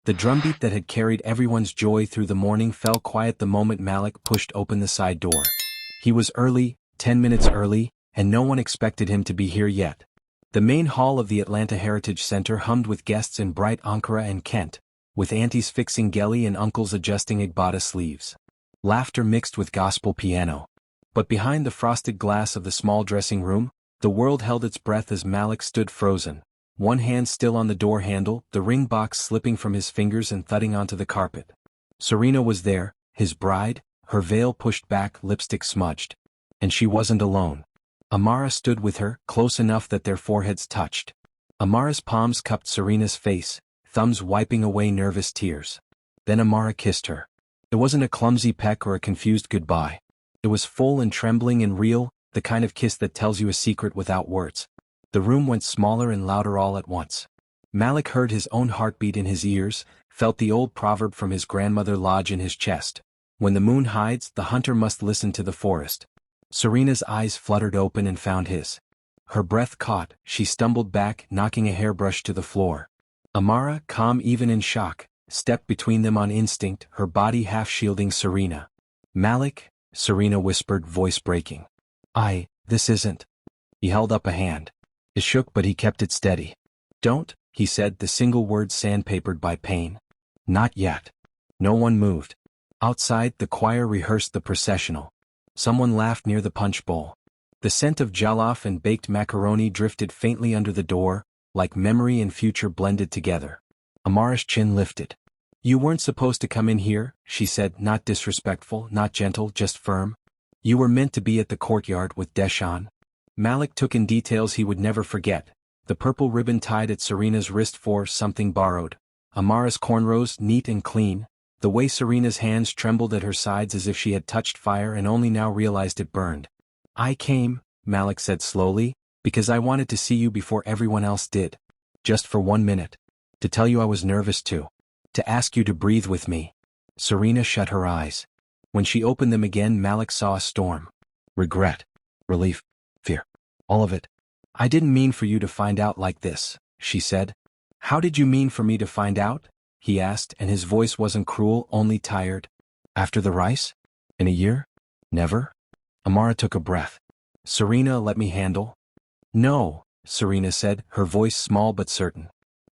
The drumbeat that had carried everyone's joy through the morning fell quiet the moment Malik pushed open the side door. He was early, 10 minutes early, and no one expected him to be here yet. The main hall of the Atlanta Heritage Center hummed with guests in bright Ankara and Kent, with aunties fixing geli and uncles adjusting Igbata sleeves. Laughter mixed with gospel piano. But behind the frosted glass of the small dressing room, the world held its breath as Malik stood frozen, one hand still on the door handle, the ring box slipping from his fingers and thudding onto the carpet. Serena was there, his bride, her veil pushed back, lipstick smudged. And she wasn't alone. Amara stood with her, close enough that their foreheads touched. Amara's palms cupped Serena's face, thumbs wiping away nervous tears. Then Amara kissed her. It wasn't a clumsy peck or a confused goodbye. It was full and trembling and real, the kind of kiss that tells you a secret without words. The room went smaller and louder all at once. Malik heard his own heartbeat in his ears, felt the old proverb from his grandmother lodge in his chest. When the moon hides, the hunter must listen to the forest. Serena's eyes fluttered open and found his. Her breath caught, she stumbled back, knocking a hairbrush to the floor. Amara, calm even in shock, stepped between them on instinct, her body half-shielding Serena. "Malik," Serena whispered, voice breaking. This isn't." He held up a hand. It shook but he kept it steady. "Don't," he said, the single word sandpapered by pain. "Not yet." No one moved. Outside, the choir rehearsed the processional. Someone laughed near the punch bowl. The scent of jollof and baked macaroni drifted faintly under the door, like memory and future blended together. Amara's chin lifted. "You weren't supposed to come in here," she said, not disrespectful, not gentle, just firm. "You were meant to be at the courtyard with Deshaun." Malik took in details he would never forget. The purple ribbon tied at Serena's wrist for something borrowed. Amara's cornrows, neat and clean. The way Serena's hands trembled at her sides as if she had touched fire and only now realized it burned. "I came," Malik said slowly, "because I wanted to see you before everyone else did. Just for 1 minute. To tell you I was nervous too. To ask you to breathe with me." Serena shut her eyes. When she opened them again, Malik saw a storm. Regret. Relief. Fear. All of it. "I didn't mean for you to find out like this," she said. "How did you mean for me to find out?" he asked, and his voice wasn't cruel, only tired. "After the rice? In a year? Never?" Amara took a breath. "Serena, let me handle." "No," Serena said, her voice small but certain.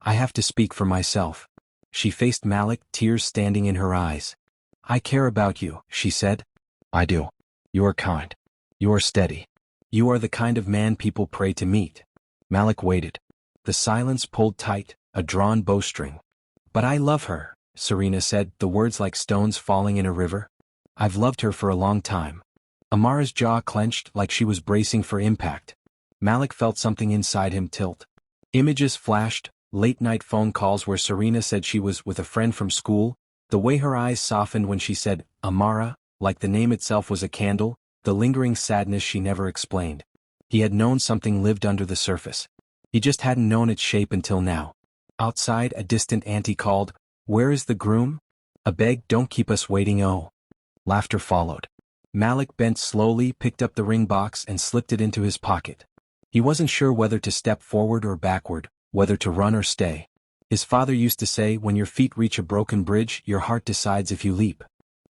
"I have to speak for myself." She faced Malik, tears standing in her eyes. "I care about you," she said. "I do. You are kind. You are steady. You are the kind of man people pray to meet." Malik waited. The silence pulled tight, a drawn bowstring. "But I love her," Serena said, the words like stones falling in a river. "I've loved her for a long time." Amara's jaw clenched like she was bracing for impact. Malik felt something inside him tilt. Images flashed, late-night phone calls where Serena said she was with a friend from school, the way her eyes softened when she said, Amara, like the name itself was a candle, the lingering sadness she never explained. He had known something lived under the surface. He just hadn't known its shape until now. Outside, a distant auntie called, "Where is the groom?" "A beg, don't keep us waiting, oh." Laughter followed. Malik bent slowly, picked up the ring box and slipped it into his pocket. He wasn't sure whether to step forward or backward, whether to run or stay. His father used to say, when your feet reach a broken bridge, your heart decides if you leap.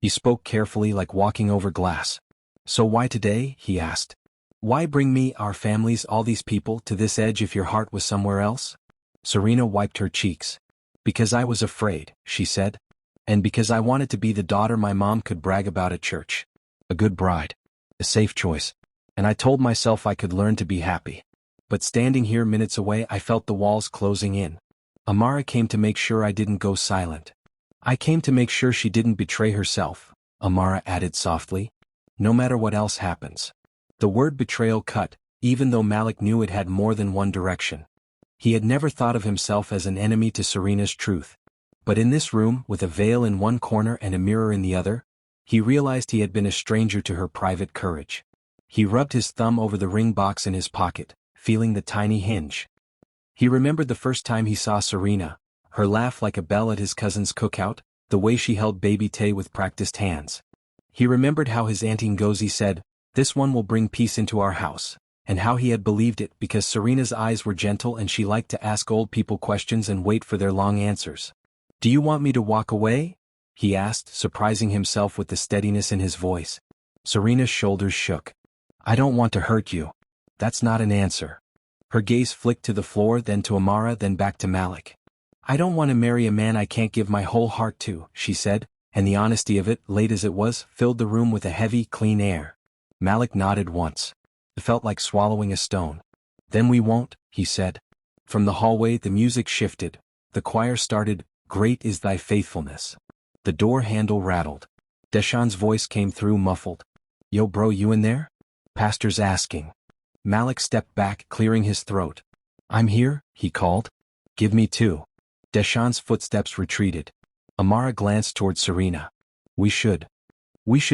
He spoke carefully, like walking over glass. "So why today?" he asked. "Why bring me, our families, all these people, to this edge if your heart was somewhere else?" Serena wiped her cheeks. "Because I was afraid," she said. "And because I wanted to be the daughter my mom could brag about at church. A good bride. A safe choice. And I told myself I could learn to be happy. But standing here minutes away, I felt the walls closing in. Amara came to make sure I didn't go silent. I came to make sure she didn't betray herself," Amara added softly. "No matter what else happens." The word betrayal cut, even though Malik knew it had more than one direction. He had never thought of himself as an enemy to Serena's truth. But in this room, with a veil in one corner and a mirror in the other, he realized he had been a stranger to her private courage. He rubbed his thumb over the ring box in his pocket, feeling the tiny hinge. He remembered the first time he saw Serena, her laugh like a bell at his cousin's cookout, the way she held baby Tay with practiced hands. He remembered how his Auntie Ngozi said, "This one will bring peace into our house," and how he had believed it because Serena's eyes were gentle and she liked to ask old people questions and wait for their long answers. Do you want me to walk away? He asked, surprising himself with the steadiness in his voice. Serena's shoulders shook. I don't want to hurt you. That's not an answer. Her gaze flicked to the floor, then to Amara, then back to Malik. I don't want to marry a man I can't give my whole heart to, she said, and the honesty of it, late as it was, filled the room with a heavy, clean air. Malik nodded once. It felt like swallowing a stone. Then we won't, he said. From the hallway the music shifted. The choir started, Great is thy faithfulness. The door handle rattled. Deshawn's voice came through muffled. Yo bro, you in there? Pastor's asking. Malik stepped back, clearing his throat. I'm here, he called. Give me two. Deshawn's footsteps retreated. Amara glanced toward Serena. We should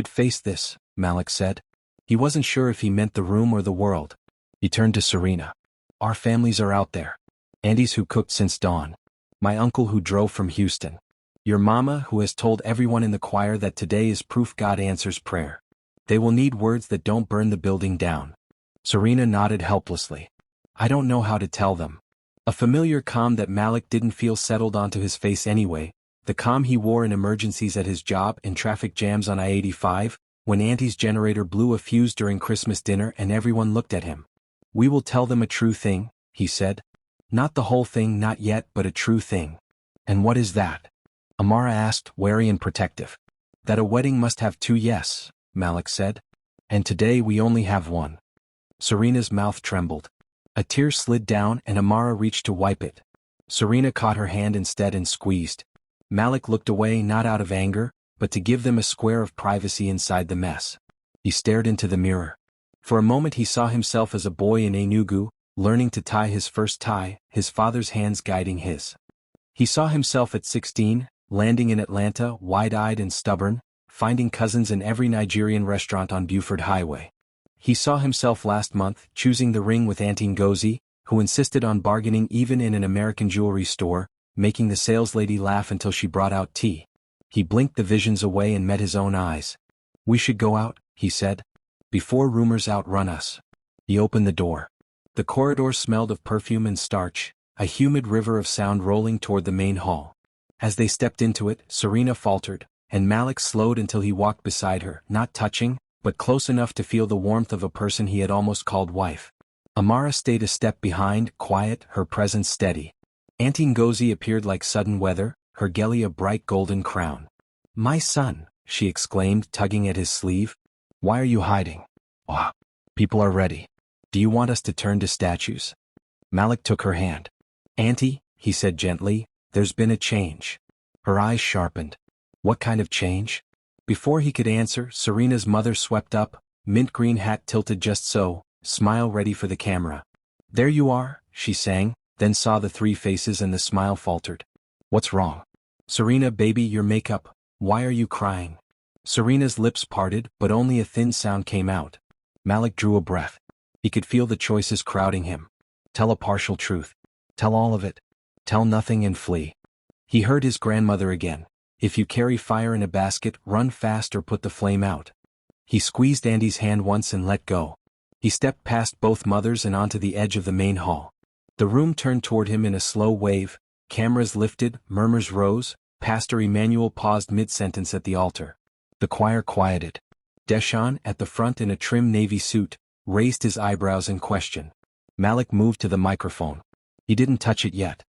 face this, Malik said. He wasn't sure if he meant the room or the world. He turned to Serena. Our families are out there. Aunties who cooked since dawn. My uncle who drove from Houston. Your mama who has told everyone in the choir that today is proof God answers prayer. They will need words that don't burn the building down. Serena nodded helplessly. I don't know how to tell them. A familiar calm that Malik didn't feel settled onto his face anyway, the calm he wore in emergencies at his job, in traffic jams on I-85, when Auntie's generator blew a fuse during Christmas dinner and everyone looked at him. We will tell them a true thing, he said. Not the whole thing, not yet, but a true thing. And what is that? Amara asked, wary and protective. That a wedding must have two, yes, Malik said. And today we only have one. Serena's mouth trembled. A tear slid down and Amara reached to wipe it. Serena caught her hand instead and squeezed. Malik looked away, not out of anger, but to give them a square of privacy inside the mess. He stared into the mirror. For a moment he saw himself as a boy in Enugu, learning to tie his first tie, his father's hands guiding his. He saw himself at 16, landing in Atlanta, wide-eyed and stubborn, finding cousins in every Nigerian restaurant on Buford Highway. He saw himself last month, choosing the ring with Auntie Ngozi, who insisted on bargaining even in an American jewelry store, making the saleslady laugh until she brought out tea. He blinked the visions away and met his own eyes. We should go out, he said. Before rumors outrun us. He opened the door. The corridor smelled of perfume and starch, a humid river of sound rolling toward the main hall. As they stepped into it, Serena faltered, and Malik slowed until he walked beside her, not touching, but close enough to feel the warmth of a person he had almost called wife. Amara stayed a step behind, quiet, her presence steady. Auntie Ngozi appeared like sudden weather, her geli a bright golden crown. My son, she exclaimed, tugging at his sleeve. Why are you hiding? Oh, people are ready. Do you want us to turn to statues? Malik took her hand. Auntie, he said gently, there's been a change. Her eyes sharpened. What kind of change? Before he could answer, Serena's mother swept up, mint green hat tilted just so, smile ready for the camera. There you are, she sang, then saw the three faces and the smile faltered. What's wrong? Serena, baby, your makeup. Why are you crying? Serena's lips parted, but only a thin sound came out. Malik drew a breath. He could feel the choices crowding him. Tell a partial truth. Tell all of it. Tell nothing and flee. He heard his grandmother again. If you carry fire in a basket, run fast or put the flame out. He squeezed Andy's hand once and let go. He stepped past both mothers and onto the edge of the main hall. The room turned toward him in a slow wave, cameras lifted, murmurs rose, Pastor Emmanuel paused mid-sentence at the altar. The choir quieted. Deshawn, at the front in a trim navy suit, raised his eyebrows in question. Malik moved to the microphone. He didn't touch it yet.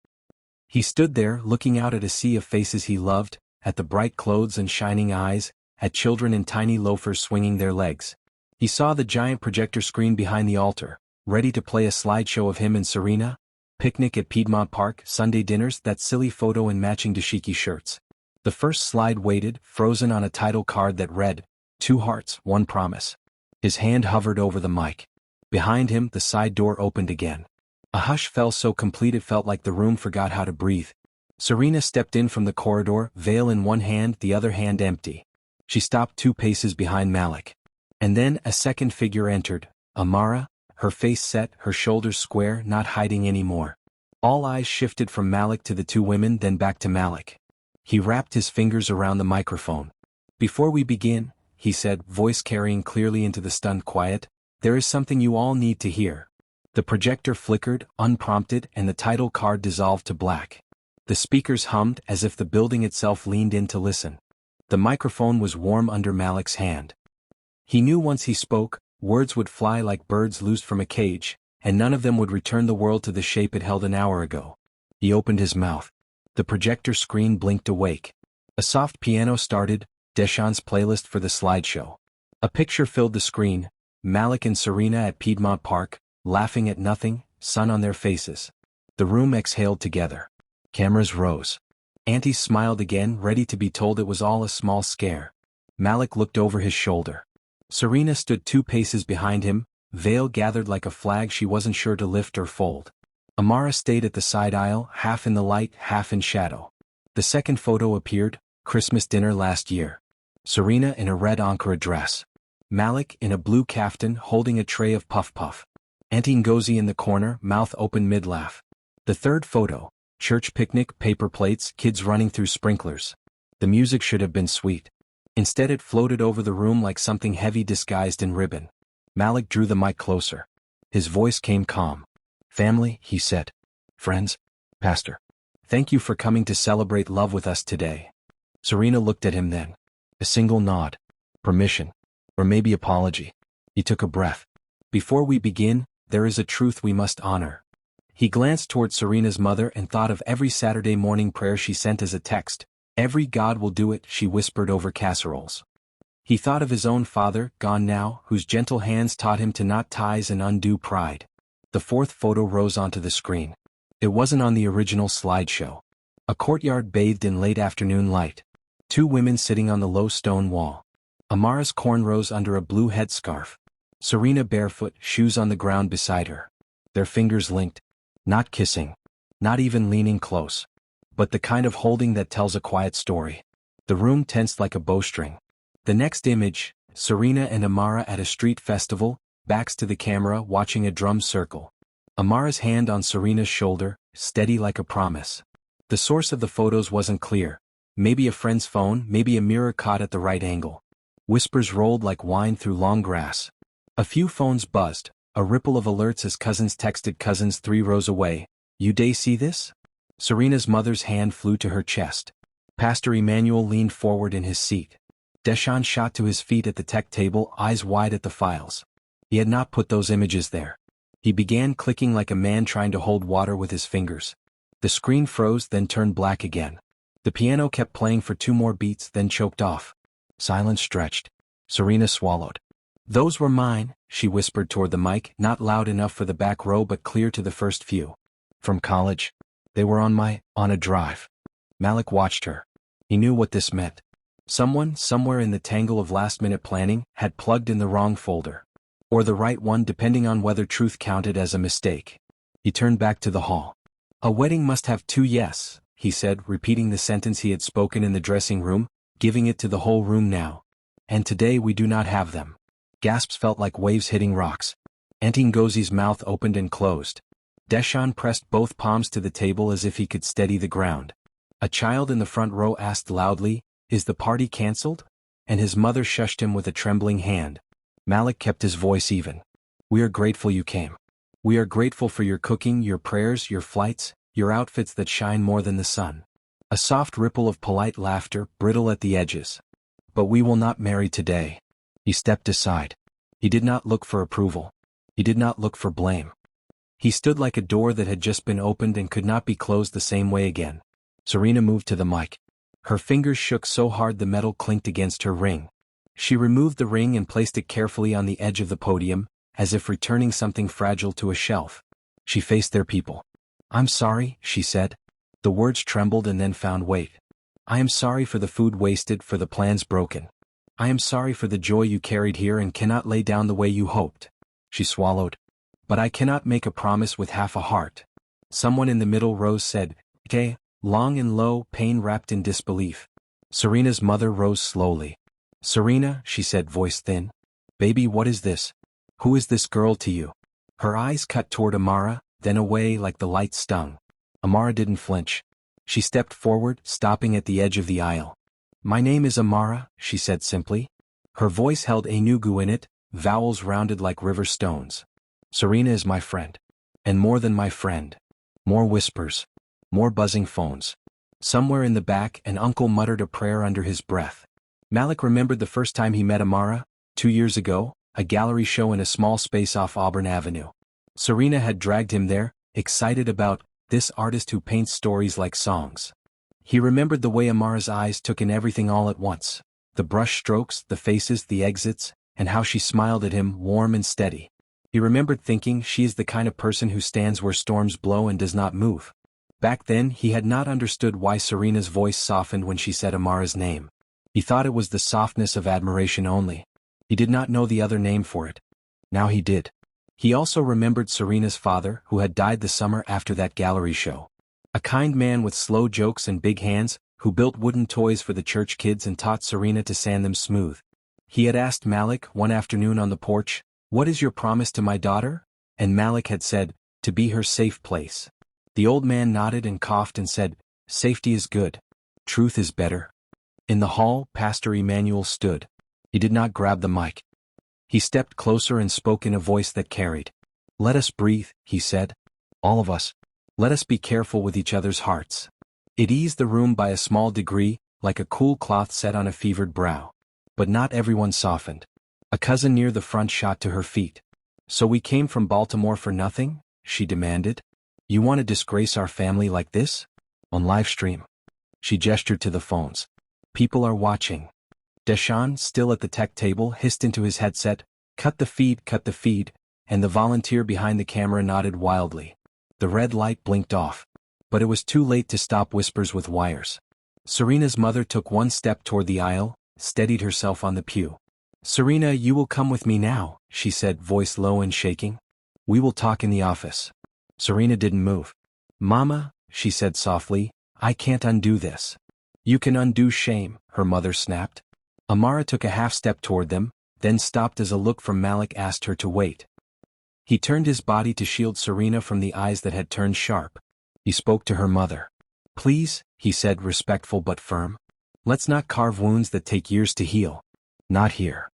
He stood there, looking out at a sea of faces he loved, at the bright clothes and shining eyes, at children in tiny loafers swinging their legs. He saw the giant projector screen behind the altar, ready to play a slideshow of him and Serena, picnic at Piedmont Park, Sunday dinners, that silly photo in matching dashiki shirts. The first slide waited, frozen on a title card that read, 2 hearts, 1 promise. His hand hovered over the mic. Behind him, the side door opened again. A hush fell so complete it felt like the room forgot how to breathe. Serena stepped in from the corridor, veil in one hand, the other hand empty. She stopped 2 paces behind Malik. And then a second figure entered, Amara, her face set, her shoulders square, not hiding anymore. All eyes shifted from Malik to the 2 women, then back to Malik. He wrapped his fingers around the microphone. Before we begin, he said, voice carrying clearly into the stunned quiet, there is something you all need to hear. The projector flickered, unprompted, and the title card dissolved to black. The speakers hummed as if the building itself leaned in to listen. The microphone was warm under Malik's hand. He knew once he spoke, words would fly like birds loosed from a cage, and none of them would return the world to the shape it held an hour ago. He opened his mouth. The projector screen blinked awake. A soft piano started, Deshawn's playlist for the slideshow. A picture filled the screen, Malik and Serena at Piedmont Park, laughing at nothing, sun on their faces. The room exhaled together. Cameras rose. Auntie smiled again, ready to be told it was all a small scare. Malik looked over his shoulder. Serena stood 2 paces behind him, veil gathered like a flag she wasn't sure to lift or fold. Amara stayed at the side aisle, half in the light, half in shadow. The second photo appeared, Christmas dinner last year. Serena in a red Ankara dress. Malik in a blue kaftan holding a tray of puff-puff. Auntie Ngozi in the corner, mouth open mid-laugh. The third photo, church picnic, paper plates, kids running through sprinklers. The music should have been sweet. Instead it floated over the room like something heavy disguised in ribbon. Malik drew the mic closer. His voice came calm. "Family," he said. "Friends. Pastor. Thank you for coming to celebrate love with us today." Serena looked at him then. A single nod. Permission. Or maybe apology. He took a breath. "Before we begin, there is a truth we must honor." He glanced toward Serena's mother and thought of every Saturday morning prayer she sent as a text. "Every God will do it," she whispered over casseroles. He thought of his own father, gone now, whose gentle hands taught him to knot ties and undo pride. The fourth photo rose onto the screen. It wasn't on the original slideshow. A courtyard bathed in late afternoon light. 2 women sitting on the low stone wall. Amara's cornrows under a blue headscarf. Serena barefoot, shoes on the ground beside her. Their fingers linked. Not kissing. Not even leaning close. But the kind of holding that tells a quiet story. The room tensed like a bowstring. The next image, Serena and Amara at a street festival, backs to the camera watching a drum circle. Amara's hand on Serena's shoulder, steady like a promise. The source of the photos wasn't clear. Maybe a friend's phone, maybe a mirror caught at the right angle. Whispers rolled like wine through long grass. A few phones buzzed, a ripple of alerts as cousins texted cousins 3 rows away. "You dey see this?" Serena's mother's hand flew to her chest. Pastor Emmanuel leaned forward in his seat. Deshawn shot to his feet at the tech table, eyes wide at the files. He had not put those images there. He began clicking like a man trying to hold water with his fingers. The screen froze, then turned black again. The piano kept playing for 2 more beats, then choked off. Silence stretched. Serena swallowed. "Those were mine," she whispered toward the mic, not loud enough for the back row but clear to the first few. "From college. They were on a drive." Malik watched her. He knew what this meant. Someone, somewhere in the tangle of last-minute planning, had plugged in the wrong folder. Or the right one, depending on whether truth counted as a mistake. He turned back to the hall. "A wedding must have 2 yes," he said, repeating the sentence he had spoken in the dressing room, giving it to the whole room now. "And today we do not have them." Gasps felt like waves hitting rocks. Auntie Ngozi's mouth opened and closed. Deshawn pressed both palms to the table as if he could steady the ground. A child in the front row asked loudly, "Is the party cancelled?" And his mother shushed him with a trembling hand. Malik kept his voice even. "We are grateful you came. We are grateful for your cooking, your prayers, your flights, your outfits that shine more than the sun." A soft ripple of polite laughter, brittle at the edges. "But we will not marry today." He stepped aside. He did not look for approval. He did not look for blame. He stood like a door that had just been opened and could not be closed the same way again. Serena moved to the mic. Her fingers shook so hard the metal clinked against her ring. She removed the ring and placed it carefully on the edge of the podium, as if returning something fragile to a shelf. She faced their people. "I'm sorry," she said. The words trembled and then found weight. "I am sorry for the food wasted, for the plans broken. I am sorry for the joy you carried here and cannot lay down the way you hoped." She swallowed. "But I cannot make a promise with half a heart." Someone in the middle row said, "Okay," long and low, pain wrapped in disbelief. Serena's mother rose slowly. "Serena," she said, voice thin. "Baby, what is this? Who is this girl to you?" Her eyes cut toward Amara, then away like the light stung. Amara didn't flinch. She stepped forward, stopping at the edge of the aisle. "My name is Amara," she said simply. Her voice held enugu in it, vowels rounded like river stones. "Serena is my friend. And more than my friend." More whispers. More buzzing phones. Somewhere in the back, an uncle muttered a prayer under his breath. Malik remembered the first time he met Amara, 2 years ago, a gallery show in a small space off Auburn Avenue. Serena had dragged him there, excited about this artist who paints stories like songs. He remembered the way Amara's eyes took in everything all at once. The brush strokes, the faces, the exits, and how she smiled at him, warm and steady. He remembered thinking she is the kind of person who stands where storms blow and does not move. Back then he had not understood why Serena's voice softened when she said Amara's name. He thought it was the softness of admiration only. He did not know the other name for it. Now he did. He also remembered Serena's father, who had died the summer after that gallery show. A kind man with slow jokes and big hands, who built wooden toys for the church kids and taught Serena to sand them smooth. He had asked Malik one afternoon on the porch, "What is your promise to my daughter?" And Malik had said, "To be her safe place." The old man nodded and coughed and said, "Safety is good. Truth is better." In the hall, Pastor Emmanuel stood. He did not grab the mic. He stepped closer and spoke in a voice that carried. "Let us breathe," he said. "All of us. Let us be careful with each other's hearts." It eased the room by a small degree, like a cool cloth set on a fevered brow. But not everyone softened. A cousin near the front shot to her feet. "So we came from Baltimore for nothing?" she demanded. "You want to disgrace our family like this? On live stream?" She gestured to the phones. "People are watching." Deshaun, still at the tech table, hissed into his headset, cut the feed," and the volunteer behind the camera nodded wildly. The red light blinked off. But it was too late to stop whispers with wires. Serena's mother took one step toward the aisle, steadied herself on the pew. "Serena, you will come with me now," she said, voice low and shaking. "We will talk in the office." Serena didn't move. "Mama," she said softly, "I can't undo this." "You can undo shame," her mother snapped. Amara took a half step toward them, then stopped as a look from Malik asked her to wait. He turned his body to shield Serena from the eyes that had turned sharp. He spoke to her mother. "Please," he said, respectful but firm. "Let's not carve wounds that take years to heal. Not here."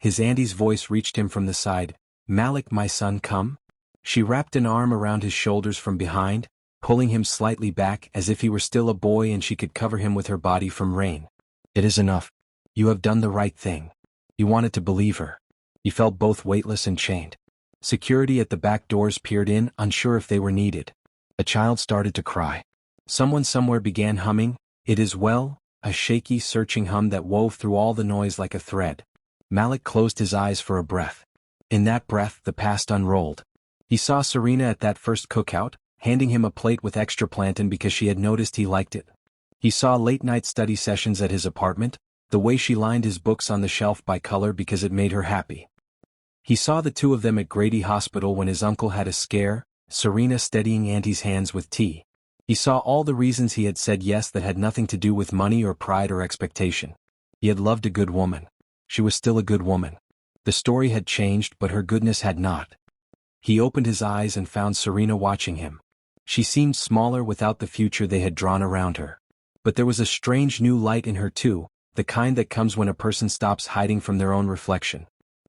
His auntie's voice reached him from the side. "Malik, my son, come." She wrapped an arm around his shoulders from behind, pulling him slightly back as if he were still a boy and she could cover him with her body from rain. "It is enough. You have done the right thing." He wanted to believe her. He felt both weightless and chained. Security at the back doors peered in, unsure if they were needed. A child started to cry. Someone somewhere began humming, "It is well," a shaky, searching hum that wove through all the noise like a thread. Malik closed his eyes for a breath. In that breath, the past unrolled. He saw Serena at that first cookout, handing him a plate with extra plantain because she had noticed he liked it. He saw late-night study sessions at his apartment, the way she lined his books on the shelf by color because it made her happy. He saw the two of them at Grady Hospital when his uncle had a scare, Serena steadying Auntie's hands with tea. He saw all the reasons he had said yes that had nothing to do with money or pride or expectation. He had loved a good woman. She was still a good woman. The story had changed, but her goodness had not. He opened his eyes and found Serena watching him. She seemed smaller without the future they had drawn around her. But there was a strange new light in her too, the kind that comes when a person stops hiding from their own reflection.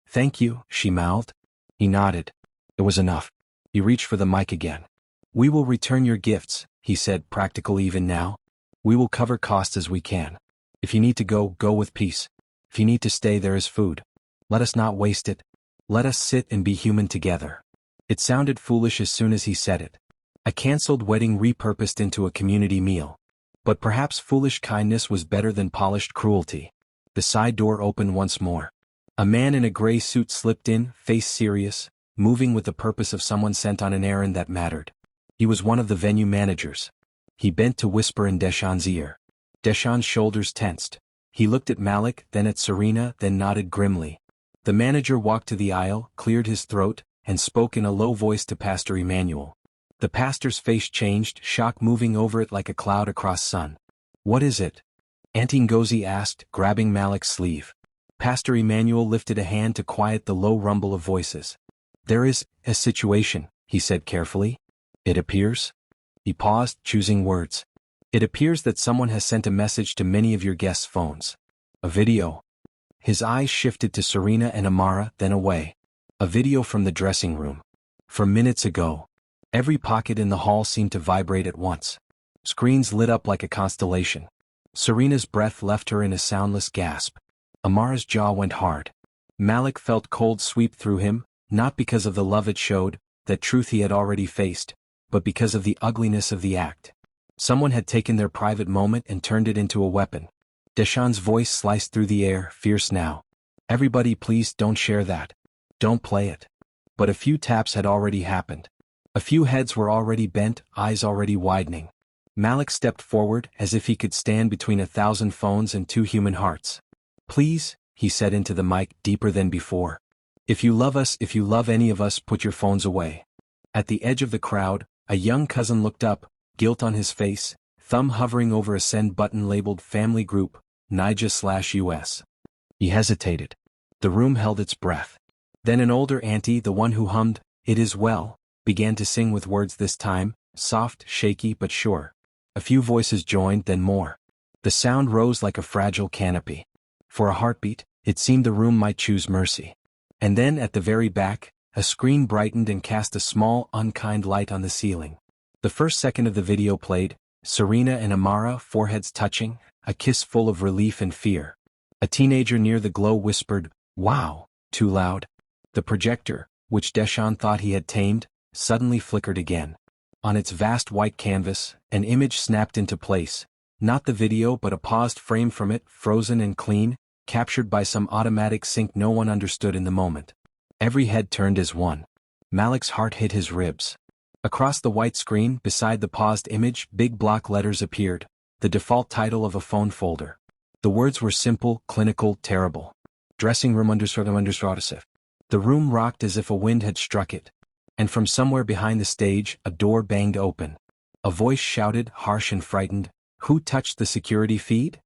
"Thank you," she mouthed. He nodded. It was enough. He reached for the mic again. "We will return your gifts," he said, practical even now. "We will cover costs as we can. If you need to go, go with peace. If you need to stay, there is food. Let us not waste it. Let us sit and be human together." It sounded foolish as soon as he said it. A cancelled wedding repurposed into a community meal. But perhaps foolish kindness was better than polished cruelty. The side door opened once more. A man in a gray suit slipped in, face serious, moving with the purpose of someone sent on an errand that mattered. He was one of the venue managers. He bent to whisper in Deshaun's ear. Deshaun's shoulders tensed. He looked at Malik, then at Serena, then nodded grimly. The manager walked to the aisle, cleared his throat, and spoke in a low voice to Pastor Emmanuel. The pastor's face changed, shock moving over it like a cloud across sun. "What is it?" Auntie Ngozi asked, grabbing Malik's sleeve. Pastor Emmanuel lifted a hand to quiet the low rumble of voices. "There is a situation," he said carefully. "It appears." He paused, choosing words. "It appears that someone has sent a message to many of your guests' phones. A video." His eyes shifted to Serena and Amara, then away. A video from the dressing room. From minutes ago. Every pocket in the hall seemed to vibrate at once. Screens lit up like a constellation. Serena's breath left her in a soundless gasp. Amara's jaw went hard. Malik felt cold sweep through him, not because of the love it showed, that truth he had already faced, but because of the ugliness of the act. Someone had taken their private moment and turned it into a weapon. Deshawn's voice sliced through the air, fierce now. Everybody please don't share that. Don't play it. But a few taps had already happened. A few heads were already bent, eyes already widening. Malik stepped forward as if he could stand between 1,000 phones and 2 human hearts. Please, he said into the mic deeper than before. If you love us, if you love any of us, put your phones away. At the edge of the crowd, a young cousin looked up, guilt on his face, thumb hovering over a send button labeled Family Group, Niger/US. He hesitated. The room held its breath. Then an older auntie, the one who hummed, "It is well," began to sing with words this time, soft, shaky but sure. A few voices joined, then more. The sound rose like a fragile canopy. For a heartbeat, it seemed the room might choose mercy. And then at the very back, a screen brightened and cast a small, unkind light on the ceiling. The first second of the video played, Serena and Amara, foreheads touching, a kiss full of relief and fear. A teenager near the glow whispered, "Wow," too loud. The projector, which Deshawn thought he had tamed, suddenly flickered again. On its vast white canvas, an image snapped into place. Not the video but a paused frame from it, frozen and clean, captured by some automatic sync no one understood in the moment. Every head turned as one. Malik's heart hit his ribs. Across the white screen, beside the paused image, big block letters appeared, the default title of a phone folder. The words were simple, clinical, terrible. Dressing room _. The room rocked as if a wind had struck it. And from somewhere behind the stage, a door banged open. A voice shouted, harsh and frightened, "Who touched the security feed?"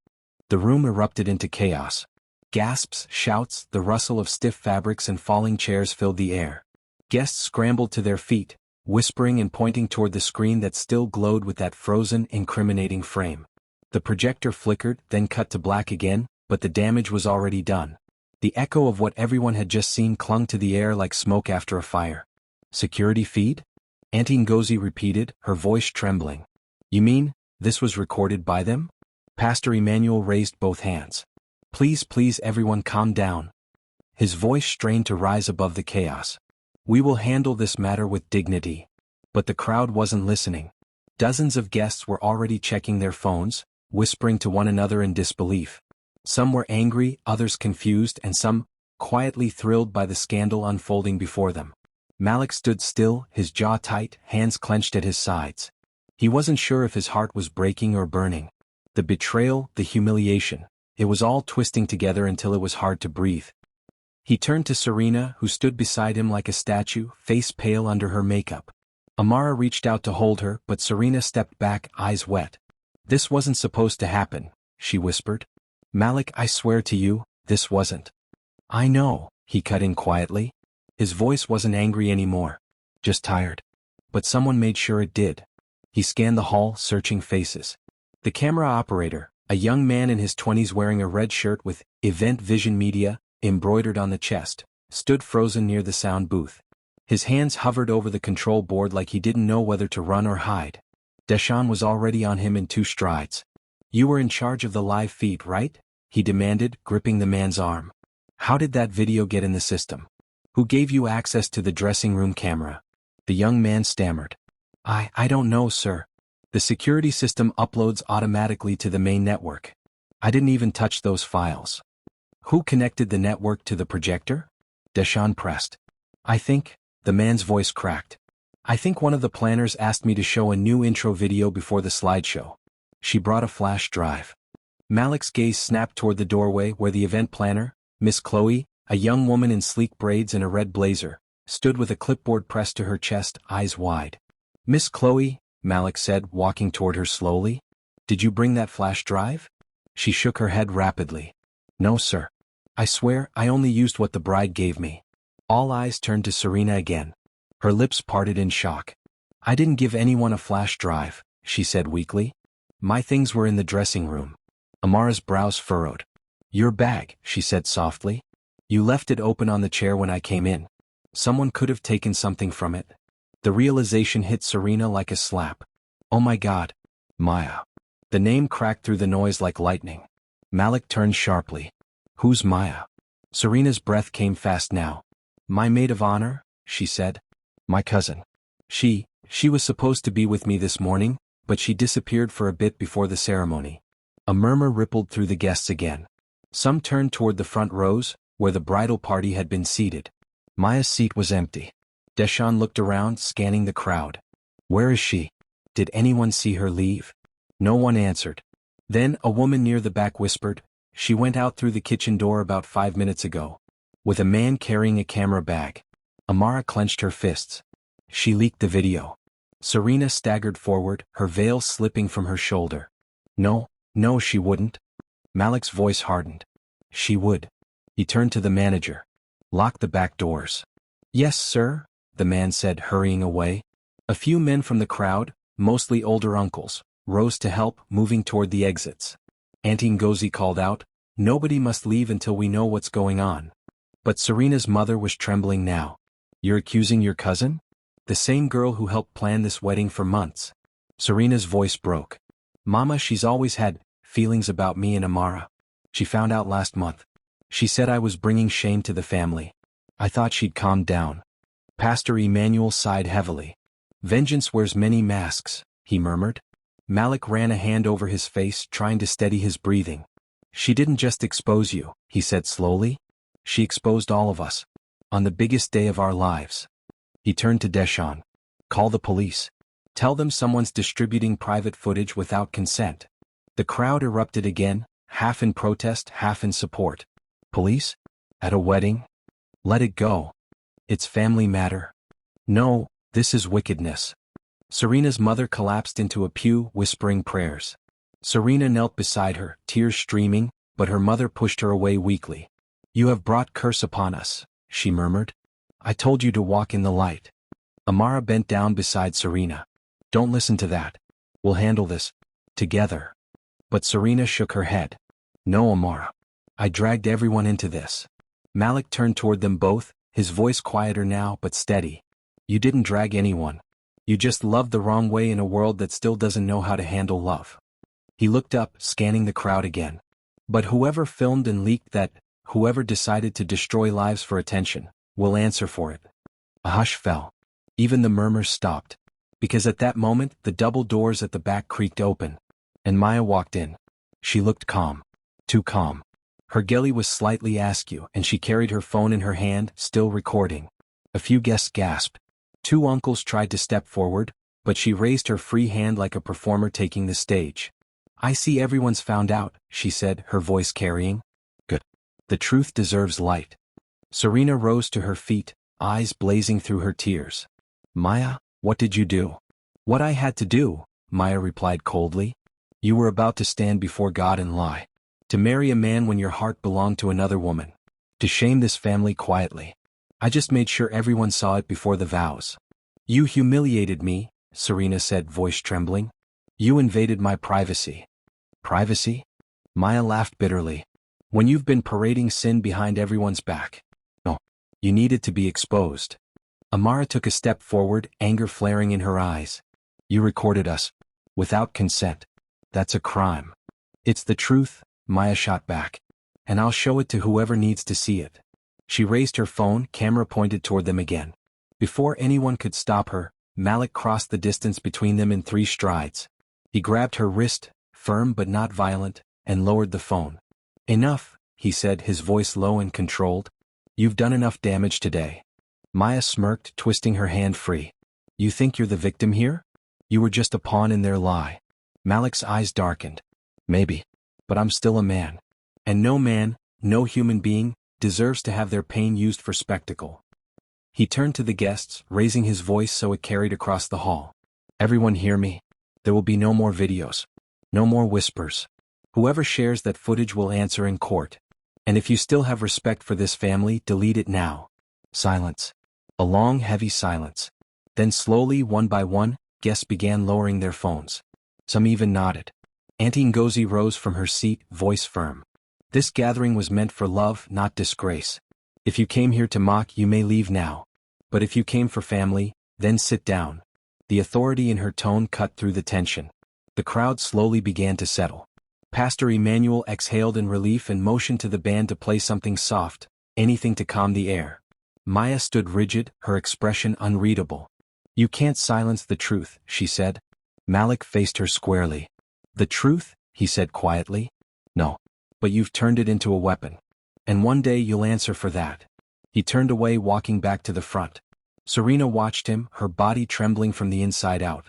The room erupted into chaos. Gasps, shouts, the rustle of stiff fabrics and falling chairs filled the air. Guests scrambled to their feet, whispering and pointing toward the screen that still glowed with that frozen, incriminating frame. The projector flickered, then cut to black again, but the damage was already done. The echo of what everyone had just seen clung to the air like smoke after a fire. "Security feed?" Auntie Ngozi repeated, her voice trembling. "You mean, this was recorded by them?" Pastor Emmanuel raised both hands. "Please, please everyone calm down." His voice strained to rise above the chaos. "We will handle this matter with dignity." But the crowd wasn't listening. Dozens of guests were already checking their phones, whispering to one another in disbelief. Some were angry, others confused, and some, quietly thrilled by the scandal unfolding before them. Malik stood still, his jaw tight, hands clenched at his sides. He wasn't sure if his heart was breaking or burning. The betrayal, the humiliation, it was all twisting together until it was hard to breathe. He turned to Serena, who stood beside him like a statue, face pale under her makeup. Amara reached out to hold her, but Serena stepped back, eyes wet. "This wasn't supposed to happen," she whispered. "Malik, I swear to you, this wasn't." "I know," he cut in quietly. His voice wasn't angry anymore. Just tired. But someone made sure it did. He scanned the hall, searching faces. The camera operator, a young man in his 20s wearing a red shirt with Event Vision Media embroidered on the chest, stood frozen near the sound booth. His hands hovered over the control board like he didn't know whether to run or hide. Deshawn was already on him in 2 strides. "You were in charge of the live feed, right?" he demanded, gripping the man's arm. "How did that video get in the system? Who gave you access to the dressing room camera?" The young man stammered. I don't know, sir. The security system uploads automatically to the main network. I didn't even touch those files." "Who connected the network to the projector?" Deshawn pressed. "I think," the man's voice cracked. "I think one of the planners asked me to show a new intro video before the slideshow. She brought a flash drive." Malik's gaze snapped toward the doorway where the event planner, Miss Chloe, a young woman in sleek braids and a red blazer, stood with a clipboard pressed to her chest, eyes wide. "Miss Chloe," Malik said, walking toward her slowly, "did you bring that flash drive?" She shook her head rapidly. "No, sir. I swear, I only used what the bride gave me." All eyes turned to Serena again. Her lips parted in shock. "I didn't give anyone a flash drive," she said weakly. "My things were in the dressing room." Amara's brows furrowed. "Your bag," she said softly. "You left it open on the chair when I came in. Someone could have taken something from it." The realization hit Serena like a slap. "Oh my God. Maya. The name cracked through the noise like lightning. Malik turned sharply. Who's Maya? Serena's breath came fast now. My maid of honor, she said. My cousin. She was supposed to be with me this morning, but she disappeared for a bit before the ceremony. A murmur rippled through the guests again. Some turned toward the front rows, where the bridal party had been seated. Maya's seat was empty. Deshawn looked around, scanning the crowd. Where is she? Did anyone see her leave? No one answered. Then a woman near the back whispered, she went out through the kitchen door about 5 minutes ago. With a man carrying a camera bag. Amara clenched her fists. She leaked the video. Serena staggered forward, her veil slipping from her shoulder. No, she wouldn't. Malik's voice hardened. She would. He turned to the manager. Lock the back doors. Yes, sir, the man said, hurrying away. A few men from the crowd, mostly older uncles, rose to help, moving toward the exits. Auntie Ngozi called out, nobody must leave until we know what's going on. But Serena's mother was trembling now. You're accusing your cousin? The same girl who helped plan this wedding for months. Serena's voice broke. Mama, she's always had feelings about me and Amara. She found out last month. She said I was bringing shame to the family. I thought she'd calmed down. Pastor Emmanuel sighed heavily. Vengeance wears many masks, he murmured. Malik ran a hand over his face, trying to steady his breathing. She didn't just expose you, he said slowly. She exposed all of us. On the biggest day of our lives. He turned to Deshawn. Call the police. Tell them someone's distributing private footage without consent. The crowd erupted again, half in protest, half in support. Police? At a wedding? Let it go. It's family matter. No, this is wickedness. Serena's mother collapsed into a pew, whispering prayers. Serena knelt beside her, tears streaming, but her mother pushed her away weakly. You have brought curse upon us, she murmured. I told you to walk in the light. Amara bent down beside Serena. Don't listen to that. We'll handle this. Together. But Serena shook her head. No, Amara. I dragged everyone into this. Malik turned toward them both, his voice quieter now but steady. You didn't drag anyone. You just loved the wrong way in a world that still doesn't know how to handle love. He looked up, scanning the crowd again. But whoever filmed and leaked that, whoever decided to destroy lives for attention, will answer for it. A hush fell. Even the murmurs stopped. Because at that moment, the double doors at the back creaked open. And Maya walked in. She looked calm. Too calm. Her ghillie was slightly askew, and she carried her phone in her hand, still recording. A few guests gasped. 2 uncles tried to step forward, but she raised her free hand like a performer taking the stage. I see everyone's found out, she said, her voice carrying. Good. The truth deserves light. Serena rose to her feet, eyes blazing through her tears. Maya, what did you do? What I had to do, Maya replied coldly. You were about to stand before God and lie. To marry a man when your heart belonged to another woman. To shame this family quietly. I just made sure everyone saw it before the vows. You humiliated me, Serena said, voice trembling. You invaded my privacy. Privacy? Maya laughed bitterly. When you've been parading sin behind everyone's back. No. You needed to be exposed. Amara took a step forward, anger flaring in her eyes. You recorded us. Without consent. That's a crime. It's the truth, Maya shot back. And I'll show it to whoever needs to see it. She raised her phone, camera pointed toward them again. Before anyone could stop her, Malik crossed the distance between them in 3 strides. He grabbed her wrist, firm but not violent, and lowered the phone. Enough, he said, his voice low and controlled. You've done enough damage today. Maya smirked, twisting her hand free. You think you're the victim here? You were just a pawn in their lie. Malik's eyes darkened. Maybe. But I'm still a man. And no man, no human being, deserves to have their pain used for spectacle. He turned to the guests, raising his voice so it carried across the hall. Everyone hear me. There will be no more videos. No more whispers. Whoever shares that footage will answer in court. And if you still have respect for this family, delete it now. Silence. A long, heavy silence. Then slowly, one by one, guests began lowering their phones. Some even nodded. Auntie Ngozi rose from her seat, voice firm. This gathering was meant for love, not disgrace. If you came here to mock, you may leave now. But if you came for family, then sit down. The authority in her tone cut through the tension. The crowd slowly began to settle. Pastor Emmanuel exhaled in relief and motioned to the band to play something soft, anything to calm the air. Maya stood rigid, her expression unreadable. "You can't silence the truth," she said. Malik faced her squarely. "The truth?" he said quietly. "No. But you've turned it into a weapon. And one day you'll answer for that." He turned away, walking back to the front. Serena watched him, her body trembling from the inside out.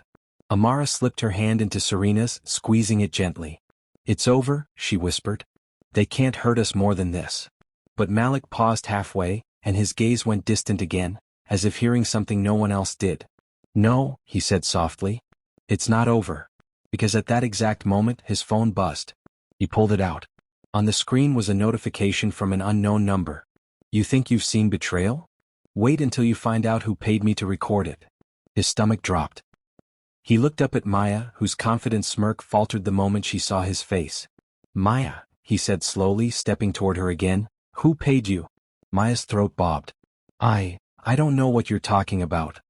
Amara slipped her hand into Serena's, squeezing it gently. "It's over," she whispered. "They can't hurt us more than this." But Malik paused halfway, and his gaze went distant again, as if hearing something no one else did. "No," he said softly. "It's not over." Because at that exact moment his phone buzzed. He pulled it out. On the screen was a notification from an unknown number. "You think you've seen betrayal? Wait until you find out who paid me to record it." His stomach dropped. He looked up at Maya, whose confident smirk faltered the moment she saw his face. "Maya," he said slowly, stepping toward her again, "who paid you?" Maya's throat bobbed. I don't know what you're talking about."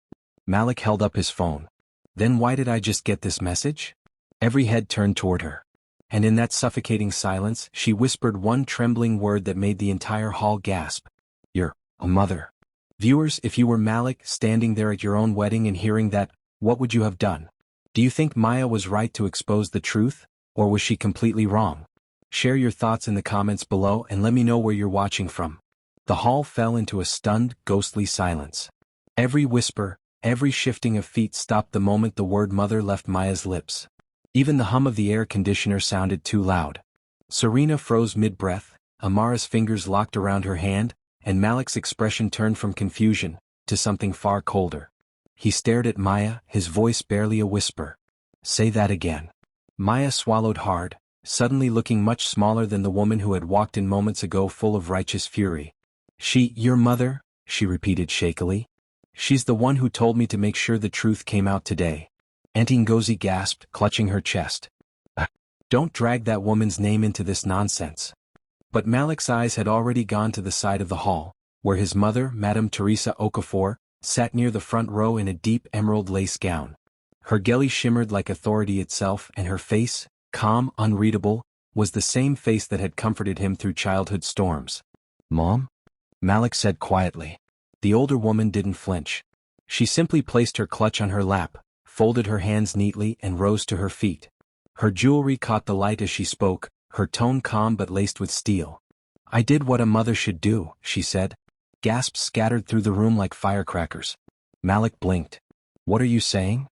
Malik held up his phone. "Then why did I just get this message?" Every head turned toward her. And in that suffocating silence, she whispered one trembling word that made the entire hall gasp. "You're a mother." Viewers, if you were Malik, standing there at your own wedding and hearing that, what would you have done? Do you think Maya was right to expose the truth, or was she completely wrong? Share your thoughts in the comments below and let me know where you're watching from. The hall fell into a stunned, ghostly silence. Every whisper, every shifting of feet stopped the moment the word mother left Maya's lips. Even the hum of the air conditioner sounded too loud. Serena froze mid-breath, Amara's fingers locked around her hand, and Malik's expression turned from confusion to something far colder. He stared at Maya, his voice barely a whisper. "Say that again." Maya swallowed hard, suddenly looking much smaller than the woman who had walked in moments ago, full of righteous fury. Your mother?" she repeated shakily. "She's the one who told me to make sure the truth came out today." Auntie Ngozi gasped, clutching her chest. "Don't drag that woman's name into this nonsense." But Malik's eyes had already gone to the side of the hall, where his mother, Madame Teresa Okafor, sat near the front row in a deep emerald lace gown. Her gelly shimmered like authority itself, and her face, calm, unreadable, was the same face that had comforted him through childhood storms. "Mom?" Malik said quietly. The older woman didn't flinch. She simply placed her clutch on her lap, folded her hands neatly, and rose to her feet. Her jewelry caught the light as she spoke, her tone calm but laced with steel. "I did what a mother should do," she said. Gasps scattered through the room like firecrackers. Malik blinked. "What are you saying?"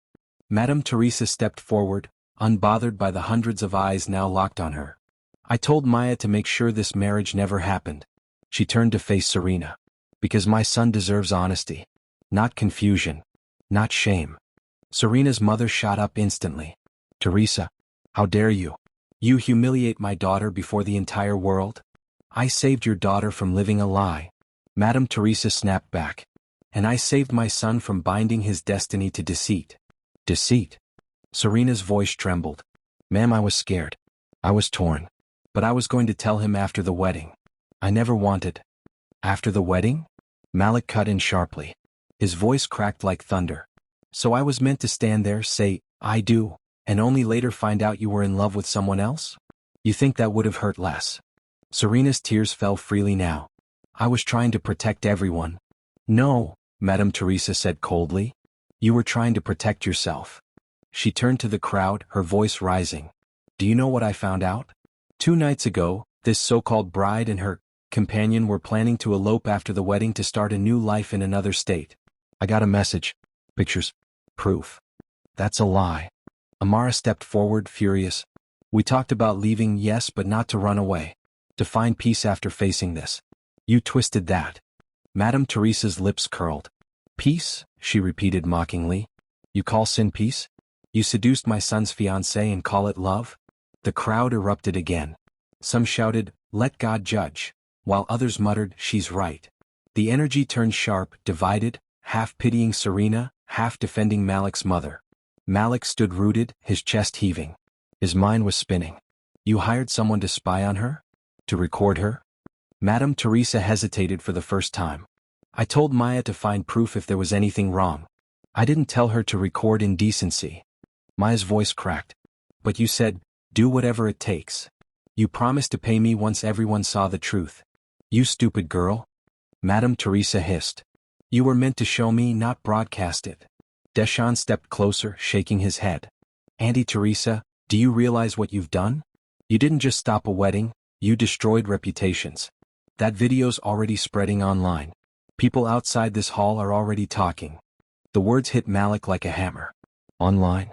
Madame Teresa stepped forward, unbothered by the hundreds of eyes now locked on her. "I told Maya to make sure this marriage never happened." She turned to face Serena. "Because my son deserves honesty. Not confusion. Not shame." Serena's mother shot up instantly. "Teresa, how dare you? You humiliate my daughter before the entire world? I saved your daughter from living a lie." Madame Teresa snapped back. "And I saved my son from binding his destiny to deceit." "Deceit?" Serena's voice trembled. "Ma'am, I was scared. I was torn. But I was going to tell him after the wedding. I never wanted." "After the wedding?" Malik cut in sharply. His voice cracked like thunder. "So I was meant to stand there, say, 'I do,' and only later find out you were in love with someone else? You think that would have hurt less?" Serena's tears fell freely now. "I was trying to protect everyone." "No," Madame Teresa said coldly. "You were trying to protect yourself." She turned to the crowd, her voice rising. "Do you know what I found out? 2 nights ago, this so-called bride and her companion were planning to elope after the wedding to start a new life in another state. I got a message. Pictures. Proof. That's a lie." Amara stepped forward, furious. "We talked about leaving, yes, but not to run away. To find peace after facing this. You twisted that." Madame Teresa's lips curled. "Peace?" she repeated mockingly. "You call sin peace? You seduced my son's fiancée and call it love?" The crowd erupted again. Some shouted, "Let God judge," while others muttered, "She's right." The energy turned sharp, divided, half pitying Serena, half defending Malik's mother. Malik stood rooted, his chest heaving. His mind was spinning. "You hired someone to spy on her? To record her?" Madame Teresa hesitated for the first time. "I told Maya to find proof if there was anything wrong. I didn't tell her to record indecency." Maya's voice cracked. But you said, do whatever it takes. You promised to pay me once everyone saw the truth. You stupid girl. Madame Teresa hissed. You were meant to show me, not broadcast it. Deshawn stepped closer, shaking his head. Auntie Teresa, do you realize what you've done? You didn't just stop a wedding, you destroyed reputations. That video's already spreading online. People outside this hall are already talking. The words hit Malik like a hammer. Online?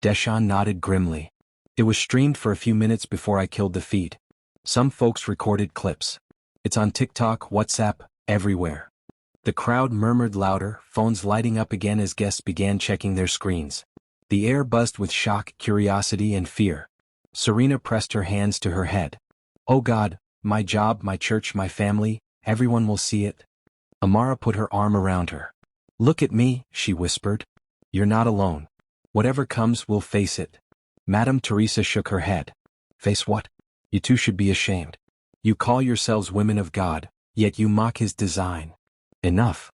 Deshawn nodded grimly. It was streamed for a few minutes before I killed the feed. Some folks recorded clips. It's on TikTok, WhatsApp, everywhere. The crowd murmured louder, phones lighting up again as guests began checking their screens. The air buzzed with shock, curiosity, and fear. Serena pressed her hands to her head. Oh God, my job, my church, my family, everyone will see it. Amara put her arm around her. Look at me, she whispered. You're not alone. Whatever comes, we'll face it. Madame Teresa shook her head. Face what? You two should be ashamed. You call yourselves women of God, yet you mock his design. Enough.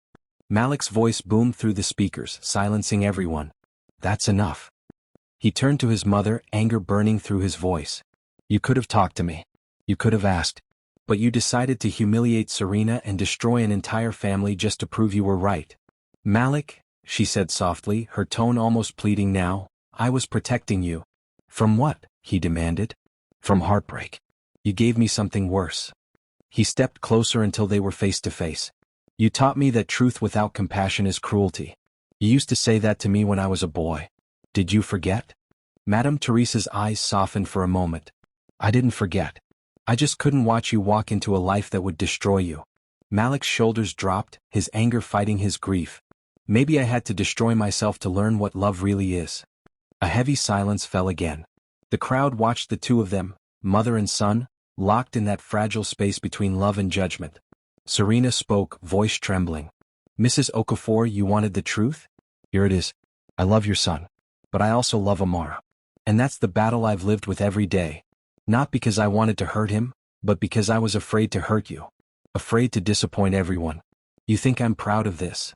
Malik's voice boomed through the speakers, silencing everyone. That's enough. He turned to his mother, anger burning through his voice. You could have talked to me. You could have asked. But you decided to humiliate Serena and destroy an entire family just to prove you were right. Malik, she said softly, her tone almost pleading now, I was protecting you. From what? He demanded. From heartbreak. You gave me something worse. He stepped closer until they were face to face. You taught me that truth without compassion is cruelty. You used to say that to me when I was a boy. Did you forget? Madame Teresa's eyes softened for a moment. I didn't forget. I just couldn't watch you walk into a life that would destroy you. Malik's shoulders dropped, his anger fighting his grief. Maybe I had to destroy myself to learn what love really is. A heavy silence fell again. The crowd watched the two of them, mother and son, locked in that fragile space between love and judgment. Serena spoke, voice trembling. Mrs. Okafor, you wanted the truth? Here it is. I love your son. But I also love Amara. And that's the battle I've lived with every day. Not because I wanted to hurt him, but because I was afraid to hurt you. Afraid to disappoint everyone. You think I'm proud of this?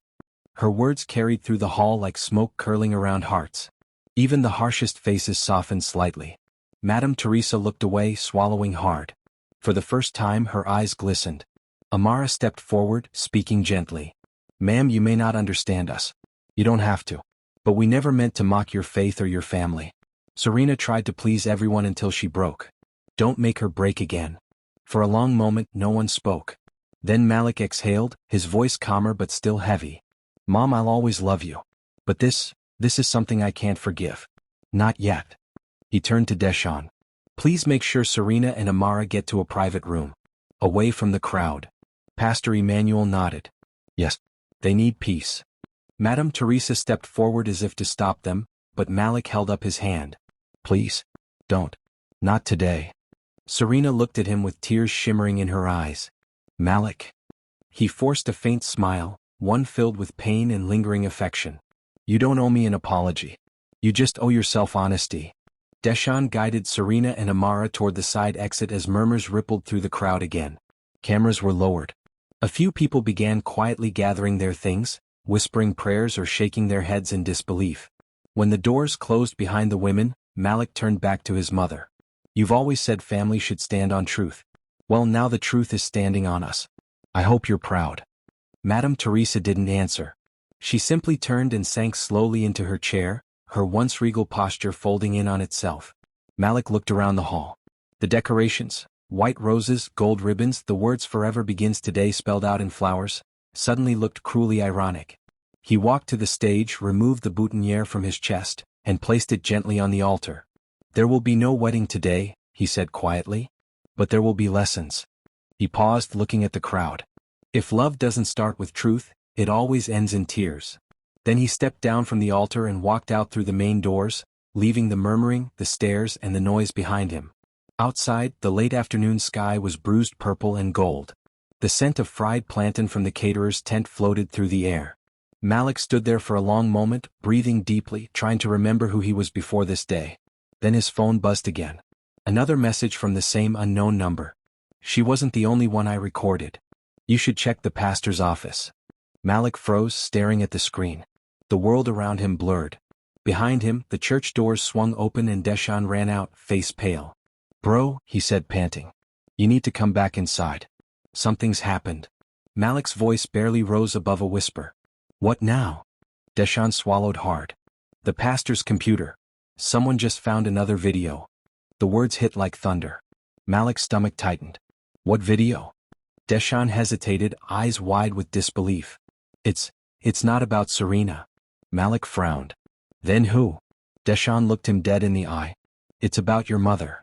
Her words carried through the hall like smoke curling around hearts. Even the harshest faces softened slightly. Madame Teresa looked away, swallowing hard. For the first time, her eyes glistened. Amara stepped forward, speaking gently. Ma'am, you may not understand us. You don't have to. But we never meant to mock your faith or your family. Serena tried to please everyone until she broke. Don't make her break again. For a long moment, no one spoke. Then Malik exhaled, his voice calmer but still heavy. Mom, I'll always love you. But this is something I can't forgive. Not yet. He turned to Deshawn. Please make sure Serena and Amara get to a private room. Away from the crowd. Pastor Emmanuel nodded. Yes. They need peace. Madame Teresa stepped forward as if to stop them, but Malik held up his hand. Please. Don't. Not today. Serena looked at him with tears shimmering in her eyes. Malik. He forced a faint smile, one filled with pain and lingering affection. You don't owe me an apology. You just owe yourself honesty. Deshawn guided Serena and Amara toward the side exit as murmurs rippled through the crowd again. Cameras were lowered. A few people began quietly gathering their things, whispering prayers or shaking their heads in disbelief. When the doors closed behind the women, Malik turned back to his mother. You've always said family should stand on truth. Well, now the truth is standing on us. I hope you're proud. Madame Teresa didn't answer. She simply turned and sank slowly into her chair, her once regal posture folding in on itself. Malik looked around the hall. The decorations, white roses, gold ribbons, the words forever begins today spelled out in flowers, suddenly looked cruelly ironic. He walked to the stage, removed the boutonniere from his chest, and placed it gently on the altar. There will be no wedding today, he said quietly. But there will be lessons. He paused, looking at the crowd. If love doesn't start with truth, it always ends in tears. Then he stepped down from the altar and walked out through the main doors, leaving the murmuring, the stares, and the noise behind him. Outside, the late afternoon sky was bruised purple and gold. The scent of fried plantain from the caterer's tent floated through the air. Malik stood there for a long moment, breathing deeply, trying to remember who he was before this day. Then his phone buzzed again. Another message from the same unknown number. She wasn't the only one I recorded. You should check the pastor's office. Malik froze, staring at the screen. The world around him blurred. Behind him, the church doors swung open and Deshaun ran out, face pale. "Bro," he said panting. "You need to come back inside. Something's happened." Malik's voice barely rose above a whisper. "What now?" Deshaun swallowed hard. "The pastor's computer. Someone just found another video." The words hit like thunder. Malik's stomach tightened. "What video?" Deshaun hesitated, eyes wide with disbelief. It's not about Serena." Malik frowned. "Then who?" Deshaun looked him dead in the eye. "It's about your mother."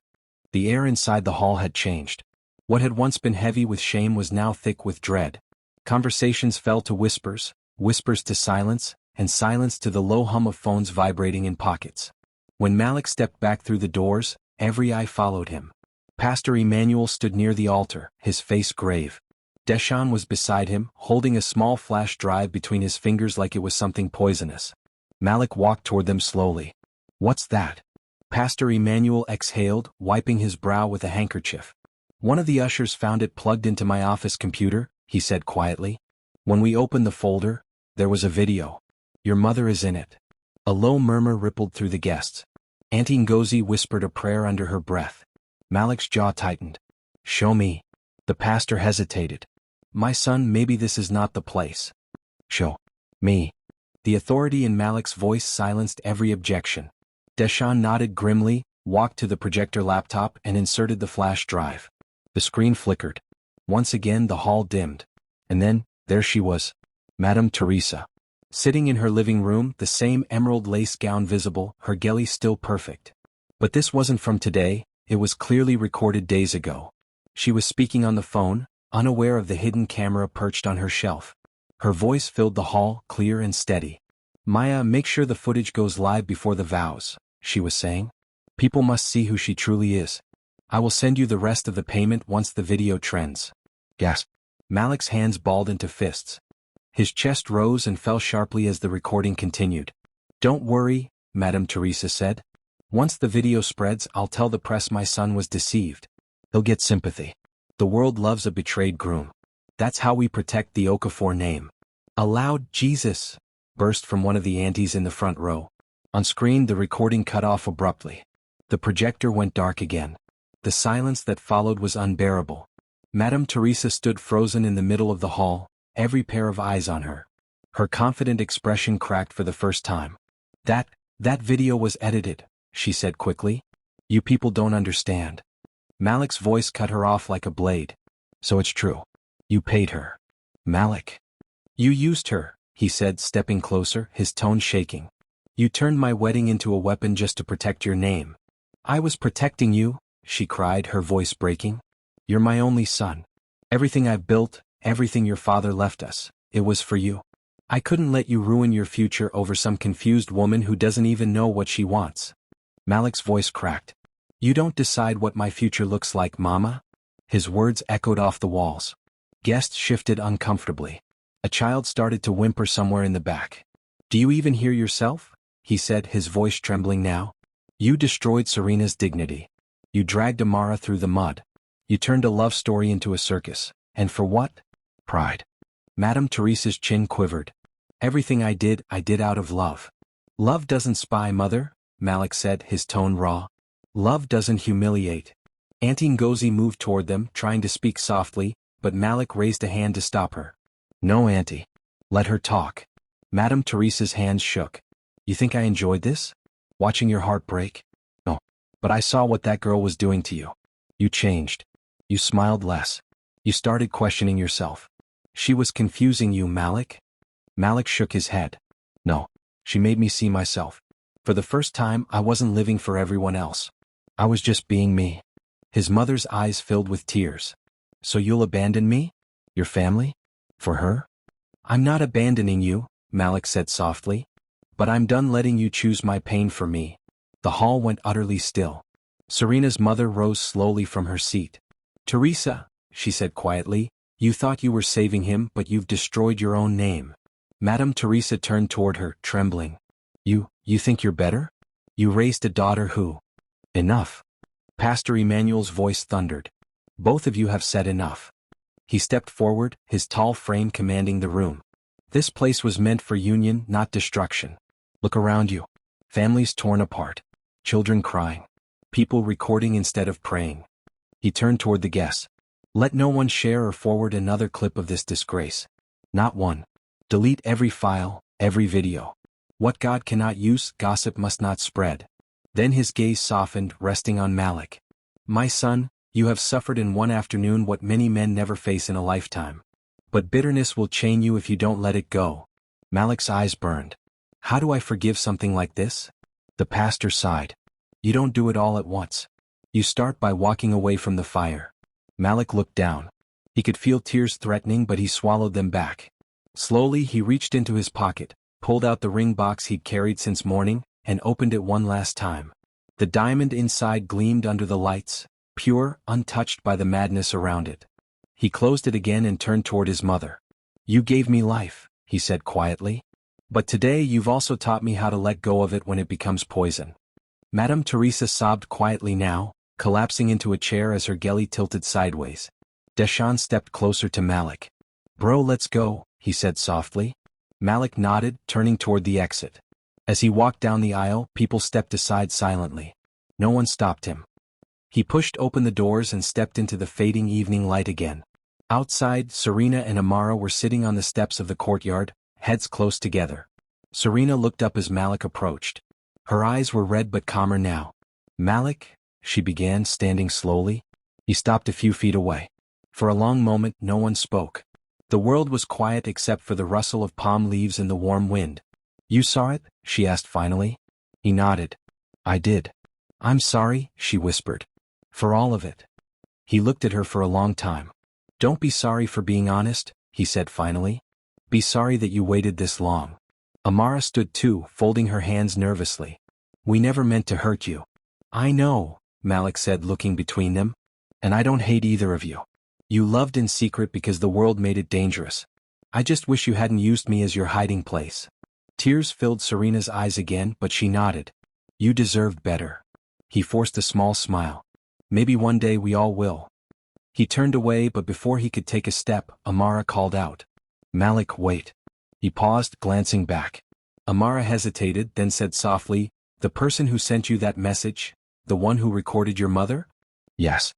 The air inside the hall had changed. What had once been heavy with shame was now thick with dread. Conversations fell to whispers, whispers to silence, and silence to the low hum of phones vibrating in pockets. When Malik stepped back through the doors, every eye followed him. Pastor Emmanuel stood near the altar, his face grave. Deshaun was beside him, holding a small flash drive between his fingers like it was something poisonous. Malik walked toward them slowly. "What's that?" Pastor Emmanuel exhaled, wiping his brow with a handkerchief. "One of the ushers found it plugged into my office computer," he said quietly. "When we opened the folder, there was a video. Your mother is in it." A low murmur rippled through the guests. Auntie Ngozi whispered a prayer under her breath. Malik's jaw tightened. "Show me." The pastor hesitated. "My son, maybe this is not the place." "Show me." The authority in Malik's voice silenced every objection. Deshaun nodded grimly, walked to the projector laptop and inserted the flash drive. The screen flickered. Once again the hall dimmed. And then, there she was. Madame Teresa. Sitting in her living room, the same emerald lace gown visible, her gelly still perfect. But this wasn't from today, it was clearly recorded days ago. She was speaking on the phone, unaware of the hidden camera perched on her shelf. Her voice filled the hall, clear and steady. "Maya, make sure the footage goes live before the vows," she was saying. "People must see who she truly is. I will send you the rest of the payment once the video trends." Gasp. Malik's hands balled into fists. His chest rose and fell sharply as the recording continued. "Don't worry," Madame Teresa said. "Once the video spreads, I'll tell the press my son was deceived. He'll get sympathy. The world loves a betrayed groom. That's how we protect the Okafor name." A loud "Jesus" burst from one of the aunties in the front row. On screen, the recording cut off abruptly. The projector went dark again. The silence that followed was unbearable. Madame Teresa stood frozen in the middle of the hall, every pair of eyes on her. Her confident expression cracked for the first time. That video was edited," she said quickly. "You people don't understand." Malik's voice cut her off like a blade. "So it's true. You paid her." "Malik. You used her," he said, stepping closer, his tone shaking. "You turned my wedding into a weapon just to protect your name." "I was protecting you," she cried, her voice breaking. "You're my only son. Everything I've built, everything your father left us, it was for you. I couldn't let you ruin your future over some confused woman who doesn't even know what she wants." Malik's voice cracked. "You don't decide what my future looks like, Mama?" His words echoed off the walls. Guests shifted uncomfortably. A child started to whimper somewhere in the back. "Do you even hear yourself?" he said, his voice trembling now. "You destroyed Serena's dignity. You dragged Amara through the mud. You turned a love story into a circus. And for what? Pride." Madame Teresa's chin quivered. "Everything I did out of love." "Love doesn't spy, Mother," Malik said, his tone raw. "Love doesn't humiliate." Auntie Ngozi moved toward them, trying to speak softly, but Malik raised a hand to stop her. "No, Auntie. Let her talk." Madame Teresa's hands shook. "You think I enjoyed this? Watching your heart break? No. But I saw what that girl was doing to you. You changed. You smiled less. You started questioning yourself. She was confusing you, Malik?" Malik shook his head. "No. She made me see myself. For the first time, I wasn't living for everyone else. I was just being me." His mother's eyes filled with tears. "So you'll abandon me? Your family? For her?" "I'm not abandoning you," Malik said softly. "But I'm done letting you choose my pain for me." The hall went utterly still. Serena's mother rose slowly from her seat. "Teresa," she said quietly, "you thought you were saving him, but you've destroyed your own name." Madame Teresa turned toward her, trembling. You think you're better? You raised a daughter who—" "Enough." Pastor Emmanuel's voice thundered. "Both of you have said enough." He stepped forward, his tall frame commanding the room. "This place was meant for union, not destruction. Look around you. Families torn apart. Children crying. People recording instead of praying. He turned toward the guests. Let no one share or forward another clip of this disgrace. Not one. Delete every file, every video. What God cannot use, gossip must not spread. Then his gaze softened, resting on Malik. My son, you have suffered in one afternoon what many men never face in a lifetime. But bitterness will chain you if you don't let it go. Malik's eyes burned. How do I forgive something like this? The pastor sighed. You don't do it all at once. You start by walking away from the fire. Malik looked down. He could feel tears threatening, but he swallowed them back. Slowly he reached into his pocket, pulled out the ring box he'd carried since morning, and opened it one last time. The diamond inside gleamed under the lights, pure, untouched by the madness around it. He closed it again and turned toward his mother. You gave me life, he said quietly. But today you've also taught me how to let go of it when it becomes poison. Madame Teresa sobbed quietly now, collapsing into a chair as her galley tilted sideways. Deshaun stepped closer to Malik. Bro, let's go, he said softly. Malik nodded, turning toward the exit. As he walked down the aisle, people stepped aside silently. No one stopped him. He pushed open the doors and stepped into the fading evening light again. Outside, Serena and Amara were sitting on the steps of the courtyard, heads close together. Serena looked up as Malik approached. Her eyes were red but calmer now. Malik, she began, standing slowly. He stopped a few feet away. For a long moment, no one spoke. The world was quiet except for the rustle of palm leaves in the warm wind. You saw it? She asked finally. He nodded. I did. I'm sorry, she whispered. For all of it. He looked at her for a long time. Don't be sorry for being honest, he said finally. Be sorry that you waited this long. Amara stood too, folding her hands nervously. We never meant to hurt you. I know, Malik said, looking between them. And I don't hate either of you. You loved in secret because the world made it dangerous. I just wish you hadn't used me as your hiding place. Tears filled Serena's eyes again, but she nodded. You deserved better. He forced a small smile. Maybe one day we all will. He turned away, but before he could take a step, Amara called out. Malik, wait. He paused, glancing back. Amara hesitated, then said softly, The person who sent you that message? The one who recorded your mother? Yes.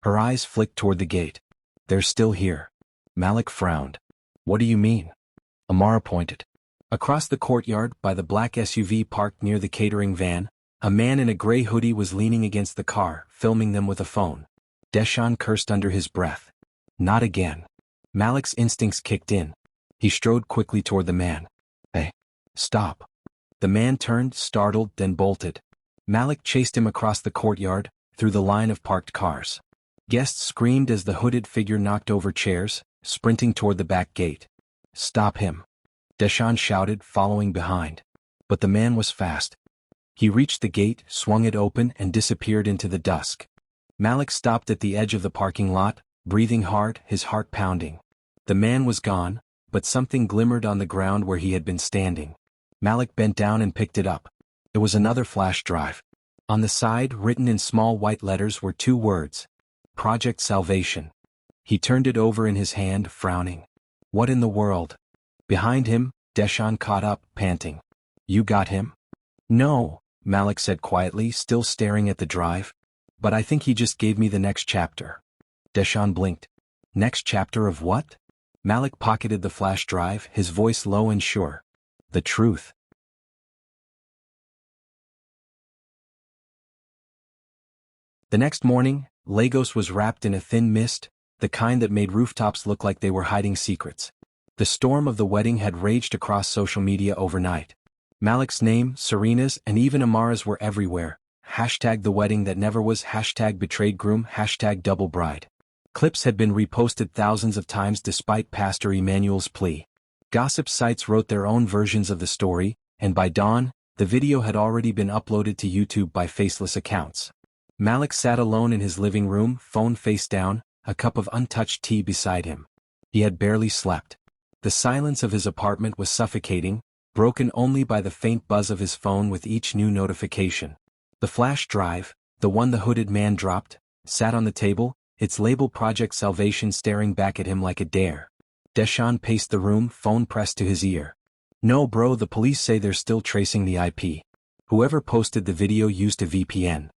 Her eyes flicked toward the gate. They're still here. Malik frowned. What do you mean? Amara pointed. Across the courtyard, by the black SUV parked near the catering van, a man in a gray hoodie was leaning against the car, filming them with a phone. Deshaun cursed under his breath. Not again. Malik's instincts kicked in. He strode quickly toward the man. Hey. Stop. The man turned, startled, then bolted. Malik chased him across the courtyard, through the line of parked cars. Guests screamed as the hooded figure knocked over chairs, sprinting toward the back gate. Stop him. Deshaun shouted, following behind. But the man was fast. He reached the gate, swung it open, and disappeared into the dusk. Malik stopped at the edge of the parking lot, breathing hard, his heart pounding. The man was gone, but something glimmered on the ground where he had been standing. Malik bent down and picked it up. It was another flash drive. On the side, written in small white letters, were 2 words. Project Salvation. He turned it over in his hand, frowning. What in the world? Behind him, Deshaun caught up, panting. You got him? No, Malik said quietly, still staring at the drive. But I think he just gave me the next chapter. Deshaun blinked. Next chapter of what? Malik pocketed the flash drive, his voice low and sure. The truth. The next morning, Lagos was wrapped in a thin mist, the kind that made rooftops look like they were hiding secrets. The storm of the wedding had raged across social media overnight. Malik's name, Serena's, and even Amara's were everywhere. Hashtag the wedding that never was, hashtag betrayed groom, hashtag double bride. Clips had been reposted thousands of times despite Pastor Emmanuel's plea. Gossip sites wrote their own versions of the story, and by dawn, the video had already been uploaded to YouTube by faceless accounts. Malik sat alone in his living room, phone face down, a cup of untouched tea beside him. He had barely slept. The silence of his apartment was suffocating, broken only by the faint buzz of his phone with each new notification. The flash drive, the one the hooded man dropped, sat on the table, its label Project Salvation staring back at him like a dare. Deshaun paced the room, phone pressed to his ear. No bro, the police say they're still tracing the IP. Whoever posted the video used a VPN.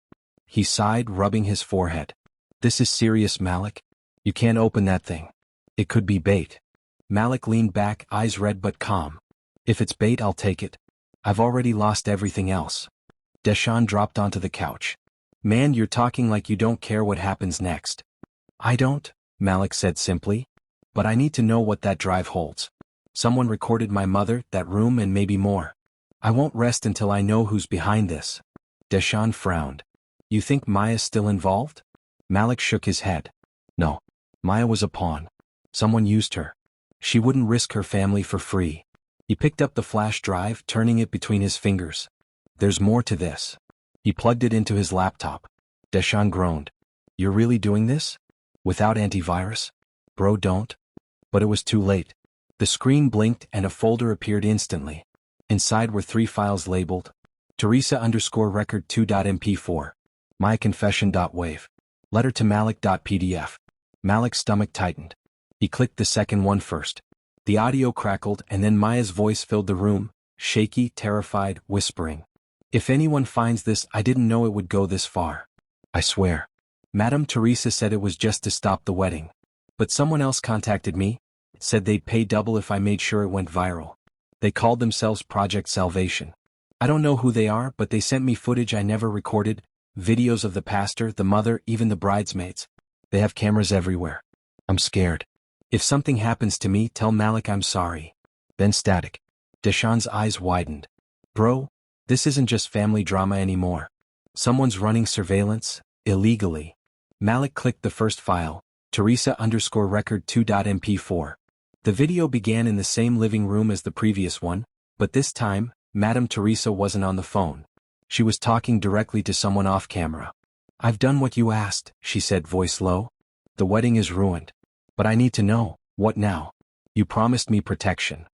He sighed, rubbing his forehead. This is serious, Malik. You can't open that thing. It could be bait. Malik leaned back, eyes red but calm. If it's bait, I'll take it. I've already lost everything else. Deshaun dropped onto the couch. Man, you're talking like you don't care what happens next. I don't, Malik said simply. But I need to know what that drive holds. Someone recorded my mother, that room, and maybe more. I won't rest until I know who's behind this. Deshaun frowned. You think Maya's still involved? Malik shook his head. No. Maya was a pawn. Someone used her. She wouldn't risk her family for free. He picked up the flash drive, turning it between his fingers. There's more to this. He plugged it into his laptop. Deshaun groaned. You're really doing this? Without antivirus? Bro, don't. But it was too late. The screen blinked and a folder appeared instantly. Inside were 3 files labeled Teresa_record2.mp4, myconfession.wave, letter to Malik.pdf. Malik's stomach tightened. He clicked the second one first. The audio crackled and then Maya's voice filled the room, shaky, terrified, whispering. If anyone finds this, I didn't know it would go this far. I swear. Madame Teresa said it was just to stop the wedding. But someone else contacted me, said they'd pay double if I made sure it went viral. They called themselves Project Salvation. I don't know who they are, but they sent me footage I never recorded, videos of the pastor, the mother, even the bridesmaids. They have cameras everywhere. I'm scared. If something happens to me, tell Malik I'm sorry. Then static. Deshaun's eyes widened. Bro, this isn't just family drama anymore. Someone's running surveillance, illegally. Malik clicked the first file, Teresa_record2.mp4. The video began in the same living room as the previous one, but this time, Madame Teresa wasn't on the phone. She was talking directly to someone off camera. I've done what you asked, she said, voice low. The wedding is ruined. But I need to know, what now? You promised me protection.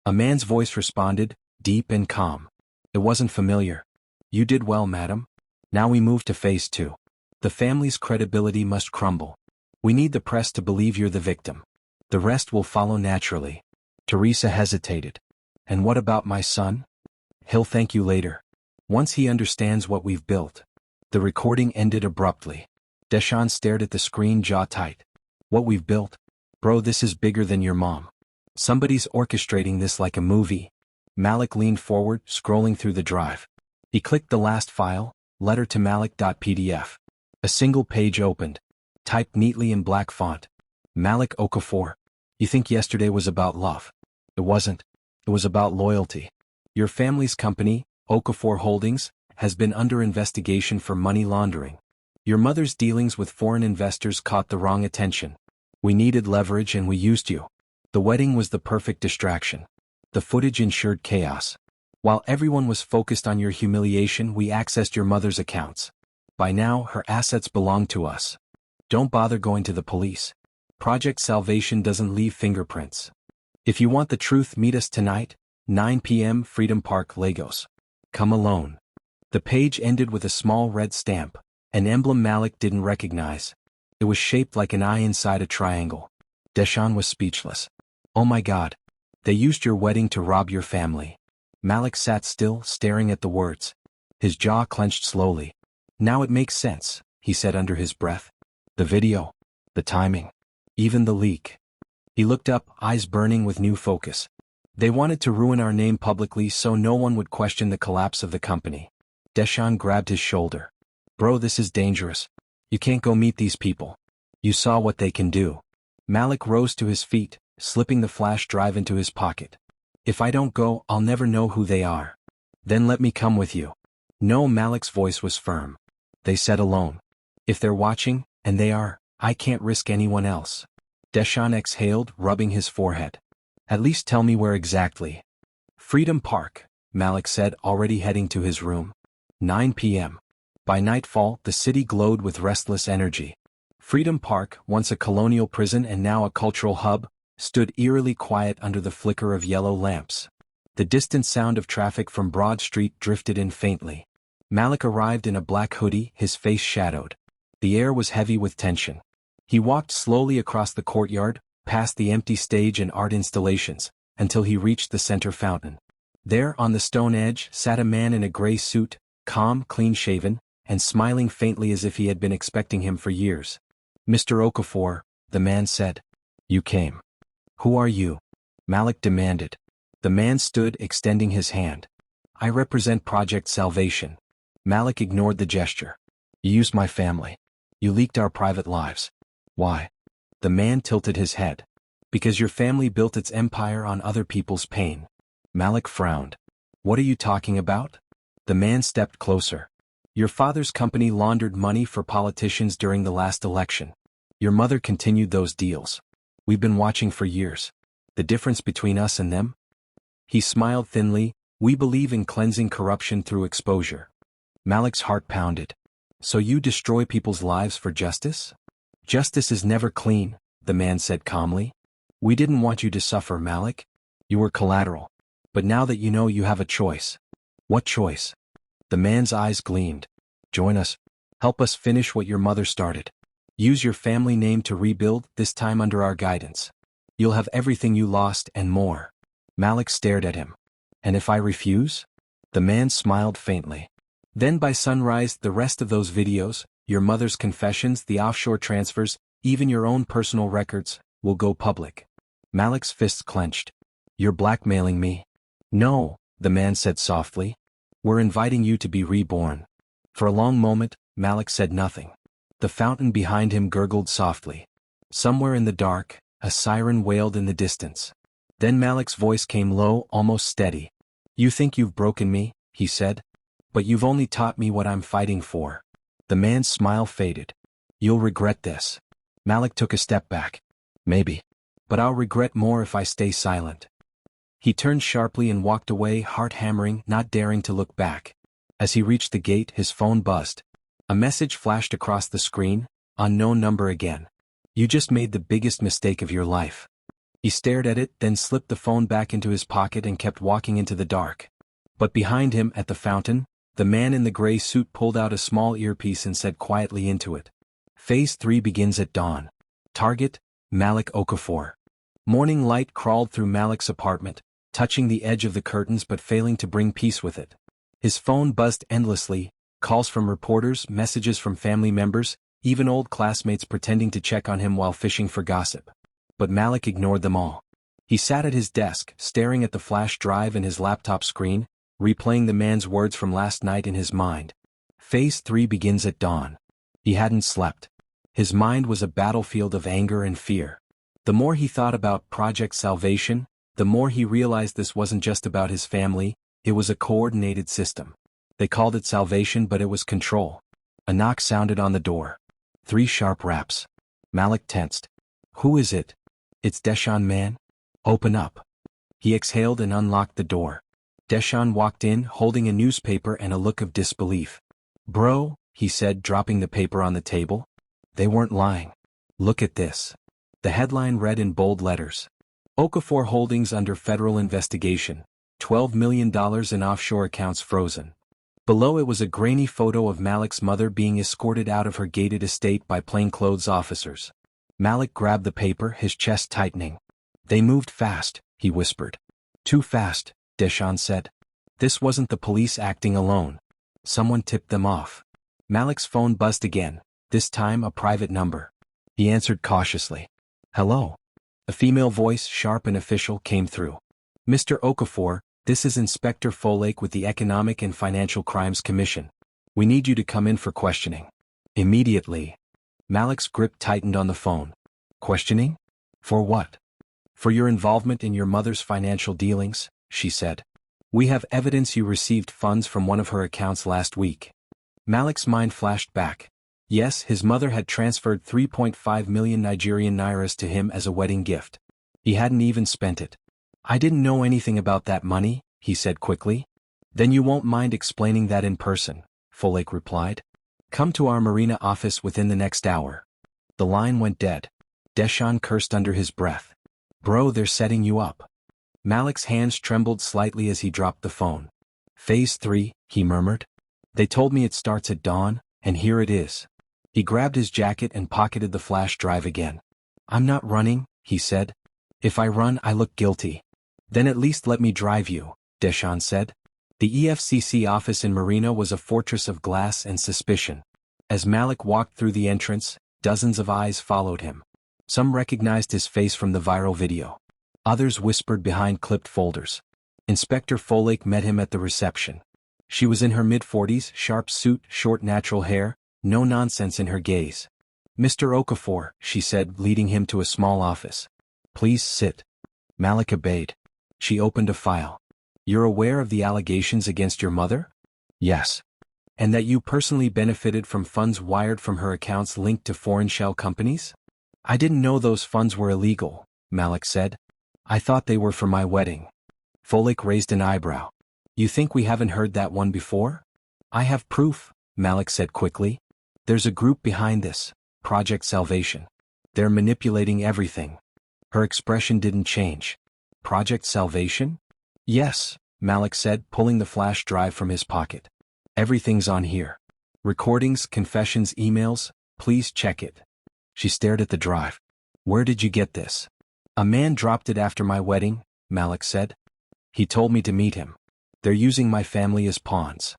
A man's voice responded, deep and calm. It wasn't familiar. You did well, madam. Now we move to phase 2. The family's credibility must crumble. We need the press to believe you're the victim. The rest will follow naturally. Teresa hesitated. And what about my son? He'll thank you later. Once he understands what we've built. The recording ended abruptly. Deshaun stared at the screen, jaw tight. What we've built? Bro, this is bigger than your mom. Somebody's orchestrating this like a movie. Malik leaned forward, scrolling through the drive. He clicked the last file, letter to Malik.pdf. A single page opened. Typed neatly in black font. Malik Okafor. You think yesterday was about love? It wasn't. It was about loyalty. Your family's company, Okafor Holdings, has been under investigation for money laundering. Your mother's dealings with foreign investors caught the wrong attention. We needed leverage and we used you. The wedding was the perfect distraction. The footage ensured chaos. While everyone was focused on your humiliation, we accessed your mother's accounts. By now, her assets belong to us. Don't bother going to the police. Project Salvation doesn't leave fingerprints. If you want the truth, meet us tonight, 9 p.m. Freedom Park, Lagos. Come alone. The page ended with a small red stamp, an emblem Malik didn't recognize. It was shaped like an eye inside a triangle. Deshaun was speechless. Oh my God. They used your wedding to rob your family. Malik sat still, staring at the words. His jaw clenched slowly. Now it makes sense, he said under his breath. The video. The timing. Even the leak. He looked up, eyes burning with new focus. They wanted to ruin our name publicly so no one would question the collapse of the company. Deshaun grabbed his shoulder. Bro, this is dangerous. You can't go meet these people. You saw what they can do. Malik rose to his feet, slipping the flash drive into his pocket. If I don't go, I'll never know who they are. Then let me come with you. No, Malik's voice was firm. They said alone. If they're watching, and they are, I can't risk anyone else. Deshaun exhaled, rubbing his forehead. At least tell me where exactly. Freedom Park, Malik said, already heading to his room. 9 p.m. By nightfall, the city glowed with restless energy. Freedom Park, once a colonial prison and now a cultural hub, stood eerily quiet under the flicker of yellow lamps. The distant sound of traffic from Broad Street drifted in faintly. Malik arrived in a black hoodie, his face shadowed. The air was heavy with tension. He walked slowly across the courtyard, past the empty stage and art installations, until he reached the center fountain. There on the stone edge sat a man in a gray suit, calm, clean-shaven, and smiling faintly as if he had been expecting him for years. "Mr. Okafor," the man said. "You came. Who are you?" Malik demanded. The man stood, extending his hand. "I represent Project Salvation." Malik ignored the gesture. "You used my family. You leaked our private lives. Why?" The man tilted his head. "Because your family built its empire on other people's pain." Malik frowned. "What are you talking about?" The man stepped closer. "Your father's company laundered money for politicians during the last election. Your mother continued those deals. We've been watching for years. The difference between us and them?" He smiled thinly. "We believe in cleansing corruption through exposure." Malik's heart pounded. "So you destroy people's lives for justice?" "Justice is never clean," the man said calmly. "We didn't want you to suffer, Malik. You were collateral. But now that you know, you have a choice." "What choice?" The man's eyes gleamed. "Join us. Help us finish what your mother started. Use your family name to rebuild, this time under our guidance. You'll have everything you lost and more." Malik stared at him. "And if I refuse?" The man smiled faintly. "Then by sunrise, the rest of those videos, your mother's confessions, the offshore transfers, even your own personal records, will go public." Malik's fists clenched. "You're blackmailing me." "No," the man said softly. "We're inviting you to be reborn." For a long moment, Malik said nothing. The fountain behind him gurgled softly. Somewhere in the dark, a siren wailed in the distance. Then Malik's voice came low, almost steady. "You think you've broken me," he said. "But you've only taught me what I'm fighting for." The man's smile faded. "You'll regret this." Malik took a step back. "Maybe. But I'll regret more if I stay silent." He turned sharply and walked away, heart hammering, not daring to look back. As he reached the gate, his phone buzzed. A message flashed across the screen, "Unknown number again. You just made the biggest mistake of your life." He stared at it, then slipped the phone back into his pocket and kept walking into the dark. But behind him, at the fountain, the man in the gray suit pulled out a small earpiece and said quietly into it, "Phase 3 begins at dawn. Target, Malik Okafor." Morning light crawled through Malik's apartment, touching the edge of the curtains but failing to bring peace with it. His phone buzzed endlessly, calls from reporters, messages from family members, even old classmates pretending to check on him while fishing for gossip. But Malik ignored them all. He sat at his desk, staring at the flash drive in his laptop screen, replaying the man's words from last night in his mind. Phase 3 begins at dawn. He hadn't slept. His mind was a battlefield of anger and fear. The more he thought about Project Salvation, the more he realized this wasn't just about his family, it was a coordinated system. They called it salvation, but it was control. A knock sounded on the door. 3 sharp raps. Malik tensed. "Who is it?" "It's Deshaun, man." "Open up." He exhaled and unlocked the door. Deshaun walked in, holding a newspaper and a look of disbelief. "Bro," he said, dropping the paper on the table. "They weren't lying. Look at this." The headline read in bold letters. "Okafor Holdings under federal investigation. $12 million in offshore accounts frozen." Below it was a grainy photo of Malik's mother being escorted out of her gated estate by plainclothes officers. Malik grabbed the paper, his chest tightening. "They moved fast," he whispered. "Too fast," Deshaun said. "This wasn't the police acting alone. Someone tipped them off." Malik's phone buzzed again, this time a private number. He answered cautiously. "Hello." A female voice, sharp and official, came through. "Mr. Okafor, this is Inspector Folake with the Economic and Financial Crimes Commission. We need you to come in for questioning. Immediately." Malik's grip tightened on the phone. "Questioning? For what?" "For your involvement in your mother's financial dealings," she said. "We have evidence you received funds from one of her accounts last week." Malik's mind flashed back. Yes, his mother had transferred 3.5 million Nigerian nairas to him as a wedding gift. He hadn't even spent it. "I didn't know anything about that money," he said quickly. "Then you won't mind explaining that in person," Folake replied. "Come to our Marina office within the next hour." The line went dead. Deshaun cursed under his breath. "Bro, they're setting you up." Malik's hands trembled slightly as he dropped the phone. "Phase 3, he murmured. "They told me it starts at dawn, and here it is." He grabbed his jacket and pocketed the flash drive again. "I'm not running," he said. "If I run, I look guilty. Then at least let me drive you." Deshawn said. The EFCC office in Marina was a fortress of glass and suspicion. As Malik walked through the entrance, dozens of eyes followed him. Some recognized his face from the viral video. Others whispered behind clipped folders. Inspector Folake met him at the reception. She was in her mid-40s, sharp suit, short natural hair, no nonsense in her gaze. "Mr. Okafor," she said, leading him to a small office. "Please sit." Malik obeyed. She opened a file. "You're aware of the allegations against your mother?" "Yes." "And that you personally benefited from funds wired from her accounts linked to foreign shell companies?" "I didn't know those funds were illegal," Malik said. "I thought they were for my wedding." Folake raised an eyebrow. "You think we haven't heard that one before?" "I have proof," Malik said quickly. "There's a group behind this, Project Salvation. They're manipulating everything." Her expression didn't change. "Project Salvation?" "Yes," Malik said, pulling the flash drive from his pocket. "Everything's on here. Recordings, confessions, emails, please check it." She stared at the drive. "Where did you get this?" "A man dropped it after my wedding," Malik said. "He told me to meet him. They're using my family as pawns."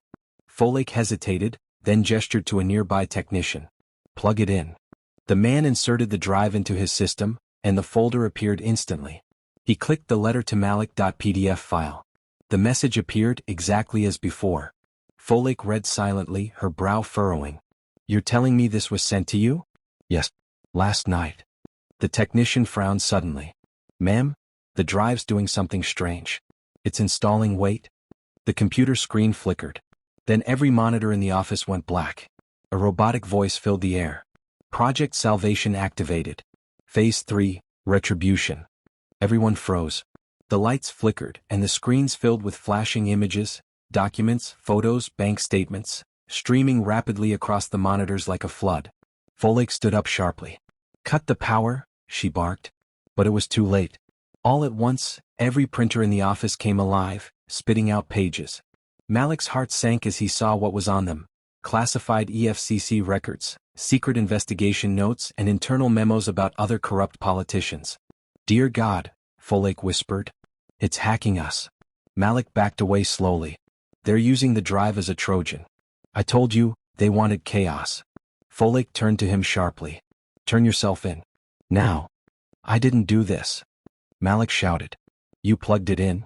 Folake hesitated, then gestured to a nearby technician. "Plug it in." The man inserted the drive into his system, and the folder appeared instantly. He clicked the letter to Malik.pdf file. The message appeared exactly as before. Folake read silently, her brow furrowing. "You're telling me this was sent to you?" "Yes. Last night." The technician frowned suddenly. "Ma'am, the drive's doing something strange. It's installing wait." The computer screen flickered. Then every monitor in the office went black. A robotic voice filled the air. "Project Salvation activated. Phase 3, Retribution." Everyone froze. The lights flickered, and the screens filled with flashing images, documents, photos, bank statements, streaming rapidly across the monitors like a flood. Folake stood up sharply. "Cut the power," she barked. But it was too late. All at once, every printer in the office came alive, spitting out pages. Malik's heart sank as he saw what was on them: classified EFCC records, secret investigation notes, and internal memos about other corrupt politicians. "Dear God," Folake whispered. "It's hacking us." Malik backed away slowly. "They're using the drive as a Trojan. I told you, they wanted chaos." Folake turned to him sharply. "Turn yourself in. Now." "I didn't do this," Malik shouted. "You plugged it in?"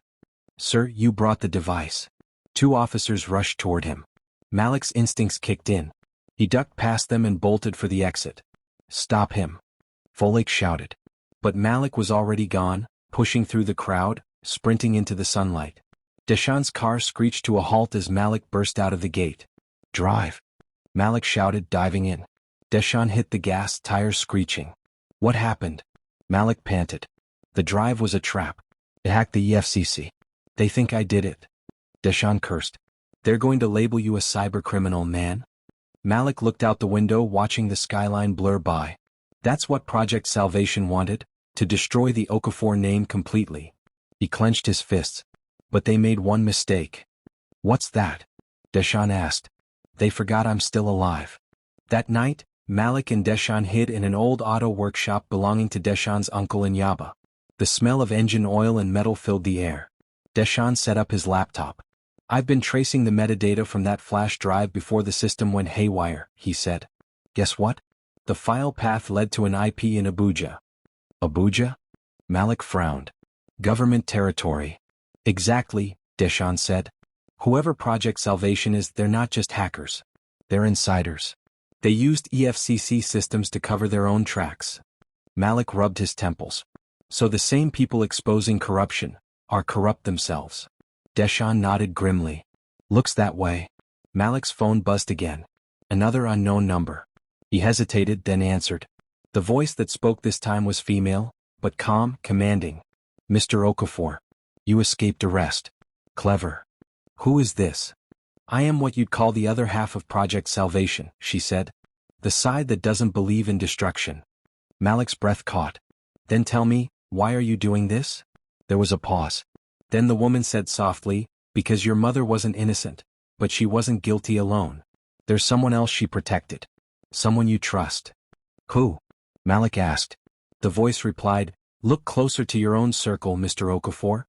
"Sir, you brought the device." Two officers rushed toward him. Malik's instincts kicked in. He ducked past them and bolted for the exit. "Stop him," Folake shouted. But Malik was already gone, pushing through the crowd, sprinting into the sunlight. Deshawn's car screeched to a halt as Malik burst out of the gate. "Drive," Malik shouted, diving in. Deshawn hit the gas, tires screeching. "What happened?" Malik panted. "The drive was a trap. It hacked the EFCC. They think I did it." Deshawn cursed. "They're going to label you a cybercriminal, man." Malik looked out the window, watching the skyline blur by. That's what Project Salvation wanted, to destroy the Okafor name completely. He clenched his fists. But they made one mistake. "What's that?" Deshawn asked. "They forgot I'm still alive." That night, Malik and Deshawn hid in an old auto workshop belonging to Deshawn's uncle in Yaba. The smell of engine oil and metal filled the air. Deshawn set up his laptop. "I've been tracing the metadata from that flash drive before the system went haywire," he said. "Guess what? The file path led to an IP in Abuja." "Abuja?" Malik frowned. "Government territory." "Exactly," Deshawn said. "Whoever Project Salvation is, they're not just hackers. They're insiders. They used EFCC systems to cover their own tracks." Malik rubbed his temples. "So the same people exposing corruption are corrupt themselves." Deshawn nodded grimly. "Looks that way." Malik's phone buzzed again. Another unknown number. He hesitated, then answered. The voice that spoke this time was female, but calm, commanding. "Mr. Okafor, you escaped arrest. Clever." "Who is this?" "I am what you'd call the other half of Project Salvation," she said. "The side that doesn't believe in destruction." Malik's breath caught. "Then tell me, why are you doing this?" There was a pause. Then the woman said softly, "Because your mother wasn't innocent, but she wasn't guilty alone. There's someone else she protected. Someone you trust." "Who?" Malik asked. The voice replied, "Look closer to your own circle, Mr. Okafor.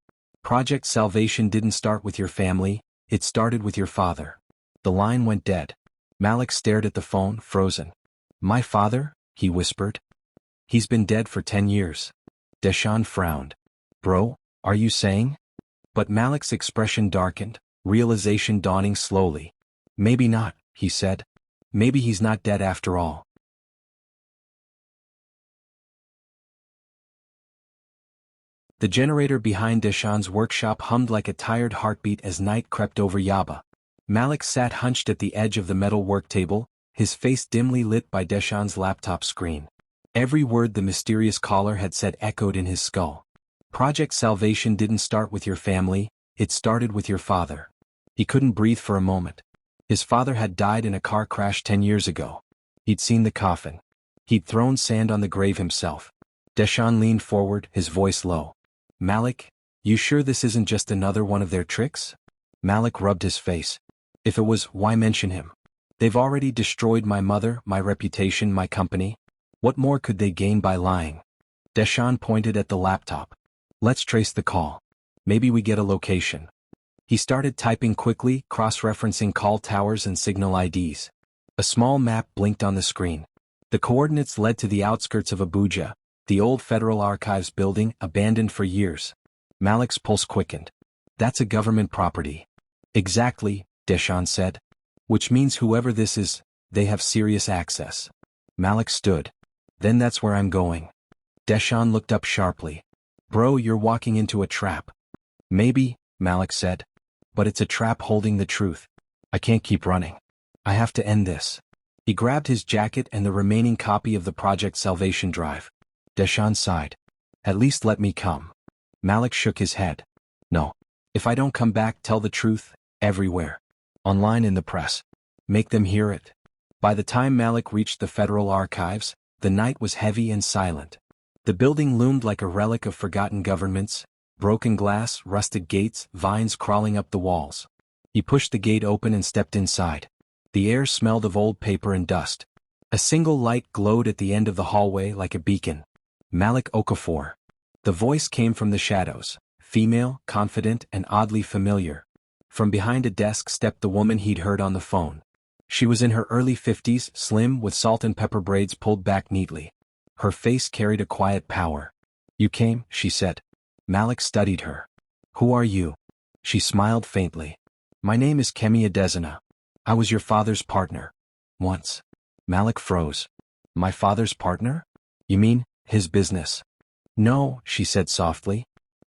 Project Salvation didn't start with your family, it started with your father. The line went dead. Malik stared at the phone, frozen. My father? He whispered. He's been dead for 10 years. Deshaun frowned. Bro, are you saying? But Malik's expression darkened, realization dawning slowly. Maybe not, he said. Maybe he's not dead after all. The generator behind Deshaun's workshop hummed like a tired heartbeat as night crept over Yaba. Malik sat hunched at the edge of the metal work table, his face dimly lit by Deshaun's laptop screen. Every word the mysterious caller had said echoed in his skull. Project Salvation didn't start with your family, it started with your father. He couldn't breathe for a moment. His father had died in a car crash 10 years ago. He'd seen the coffin. He'd thrown sand on the grave himself. Deshaun leaned forward, his voice low. Malik, you sure this isn't just another one of their tricks? Malik rubbed his face. If it was, why mention him? They've already destroyed my mother, my reputation, my company. What more could they gain by lying? Deshaun pointed at the laptop. Let's trace the call. Maybe we get a location. He started typing quickly, cross-referencing call towers and signal IDs. A small map blinked on the screen. The coordinates led to the outskirts of Abuja, the old Federal Archives building, abandoned for years. Malik's pulse quickened. That's a government property. Exactly, Deshaun said. Which means whoever this is, they have serious access. Malik stood. Then that's where I'm going. Deshaun looked up sharply. Bro, you're walking into a trap. Maybe, Malik said. But it's a trap holding the truth. I can't keep running. I have to end this. He grabbed his jacket and the remaining copy of the Project Salvation drive. Deshaun sighed. At least let me come. Malik shook his head. No. If I don't come back, tell the truth, everywhere. Online, in the press. Make them hear it. By the time Malik reached the Federal Archives, the night was heavy and silent. The building loomed like a relic of forgotten governments, broken glass, rusted gates, vines crawling up the walls. He pushed the gate open and stepped inside. The air smelled of old paper and dust. A single light glowed at the end of the hallway like a beacon. Malik Okafor. The voice came from the shadows, female, confident, and oddly familiar. From behind a desk stepped the woman he'd heard on the phone. She was in her early 50s, slim, with salt and pepper braids pulled back neatly. Her face carried a quiet power. You came, she said. Malik studied her. Who are you? She smiled faintly. My name is Kemi Adesina. I was your father's partner. Once. Malik froze. My father's partner? You mean, his business? No, she said softly.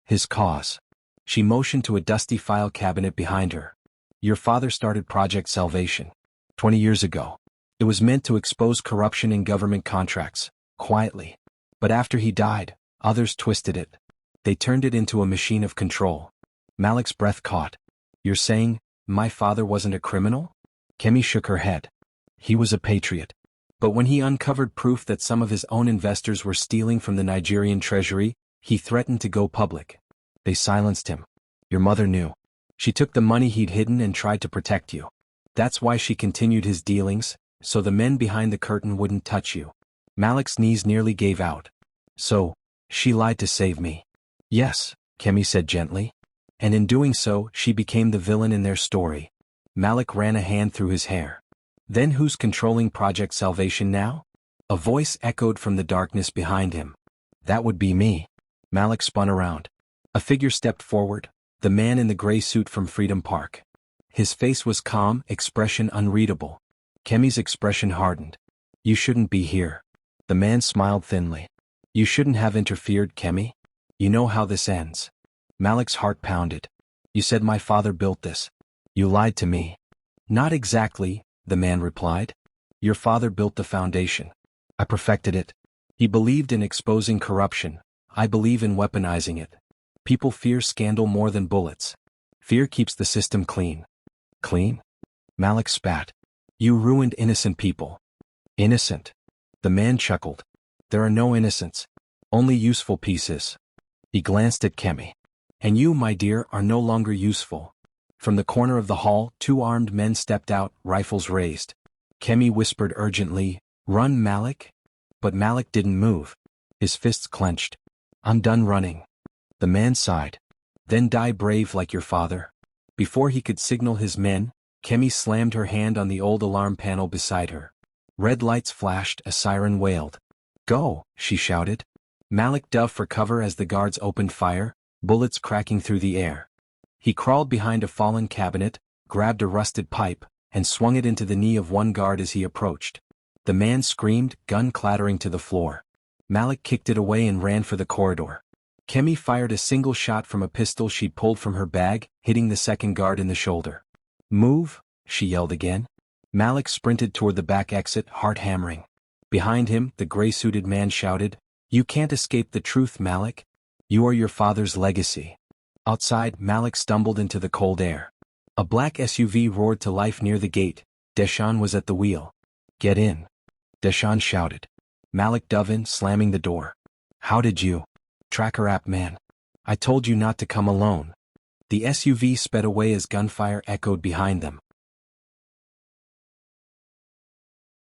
His cause. She motioned to a dusty file cabinet behind her. Your father started Project Salvation. 20 years ago. It was meant to expose corruption in government contracts, quietly. But after he died, others twisted it. They turned it into a machine of control. Malik's breath caught. You're saying, my father wasn't a criminal? Kemi shook her head. He was a patriot. But when he uncovered proof that some of his own investors were stealing from the Nigerian treasury, he threatened to go public. They silenced him. Your mother knew. She took the money he'd hidden and tried to protect you. That's why she continued his dealings, so the men behind the curtain wouldn't touch you. Malik's knees nearly gave out. So, she lied to save me. Yes, Kemi said gently. And in doing so, she became the villain in their story. Malik ran a hand through his hair. Then who's controlling Project Salvation now? A voice echoed from the darkness behind him. That would be me. Malik spun around. A figure stepped forward, the man in the gray suit from Freedom Park. His face was calm, expression unreadable. Kemi's expression hardened. You shouldn't be here. The man smiled thinly. You shouldn't have interfered, Kemi. You know how this ends. Malik's heart pounded. You said my father built this. You lied to me. Not exactly, the man replied. Your father built the foundation. I perfected it. He believed in exposing corruption. I believe in weaponizing it. People fear scandal more than bullets. Fear keeps the system clean. Clean? Malik spat. You ruined innocent people. Innocent? The man chuckled. There are no innocents. Only useful pieces. He glanced at Kemi. And you, my dear, are no longer useful. From the corner of the hall, 2 armed men stepped out, rifles raised. Kemi whispered urgently, Run, Malik? But Malik didn't move. His fists clenched. I'm done running. The man sighed. Then die brave like your father. Before he could signal his men, Kemi slammed her hand on the old alarm panel beside her. Red lights flashed, a siren wailed. Go, she shouted. Malik dove for cover as the guards opened fire, bullets cracking through the air. He crawled behind a fallen cabinet, grabbed a rusted pipe, and swung it into the knee of one guard as he approached. The man screamed, gun clattering to the floor. Malik kicked it away and ran for the corridor. Kemi fired a single shot from a pistol she'd pulled from her bag, hitting the second guard in the shoulder. Move, she yelled again. Malik sprinted toward the back exit, heart hammering. Behind him, the gray-suited man shouted, You can't escape the truth, Malik. You are your father's legacy. Outside, Malik stumbled into the cold air. A black SUV roared to life near the gate. Deshaun was at the wheel. Get in. Deshaun shouted. Malik dove in, slamming the door. How did you? Tracker app man. I told you not to come alone. The SUV sped away as gunfire echoed behind them.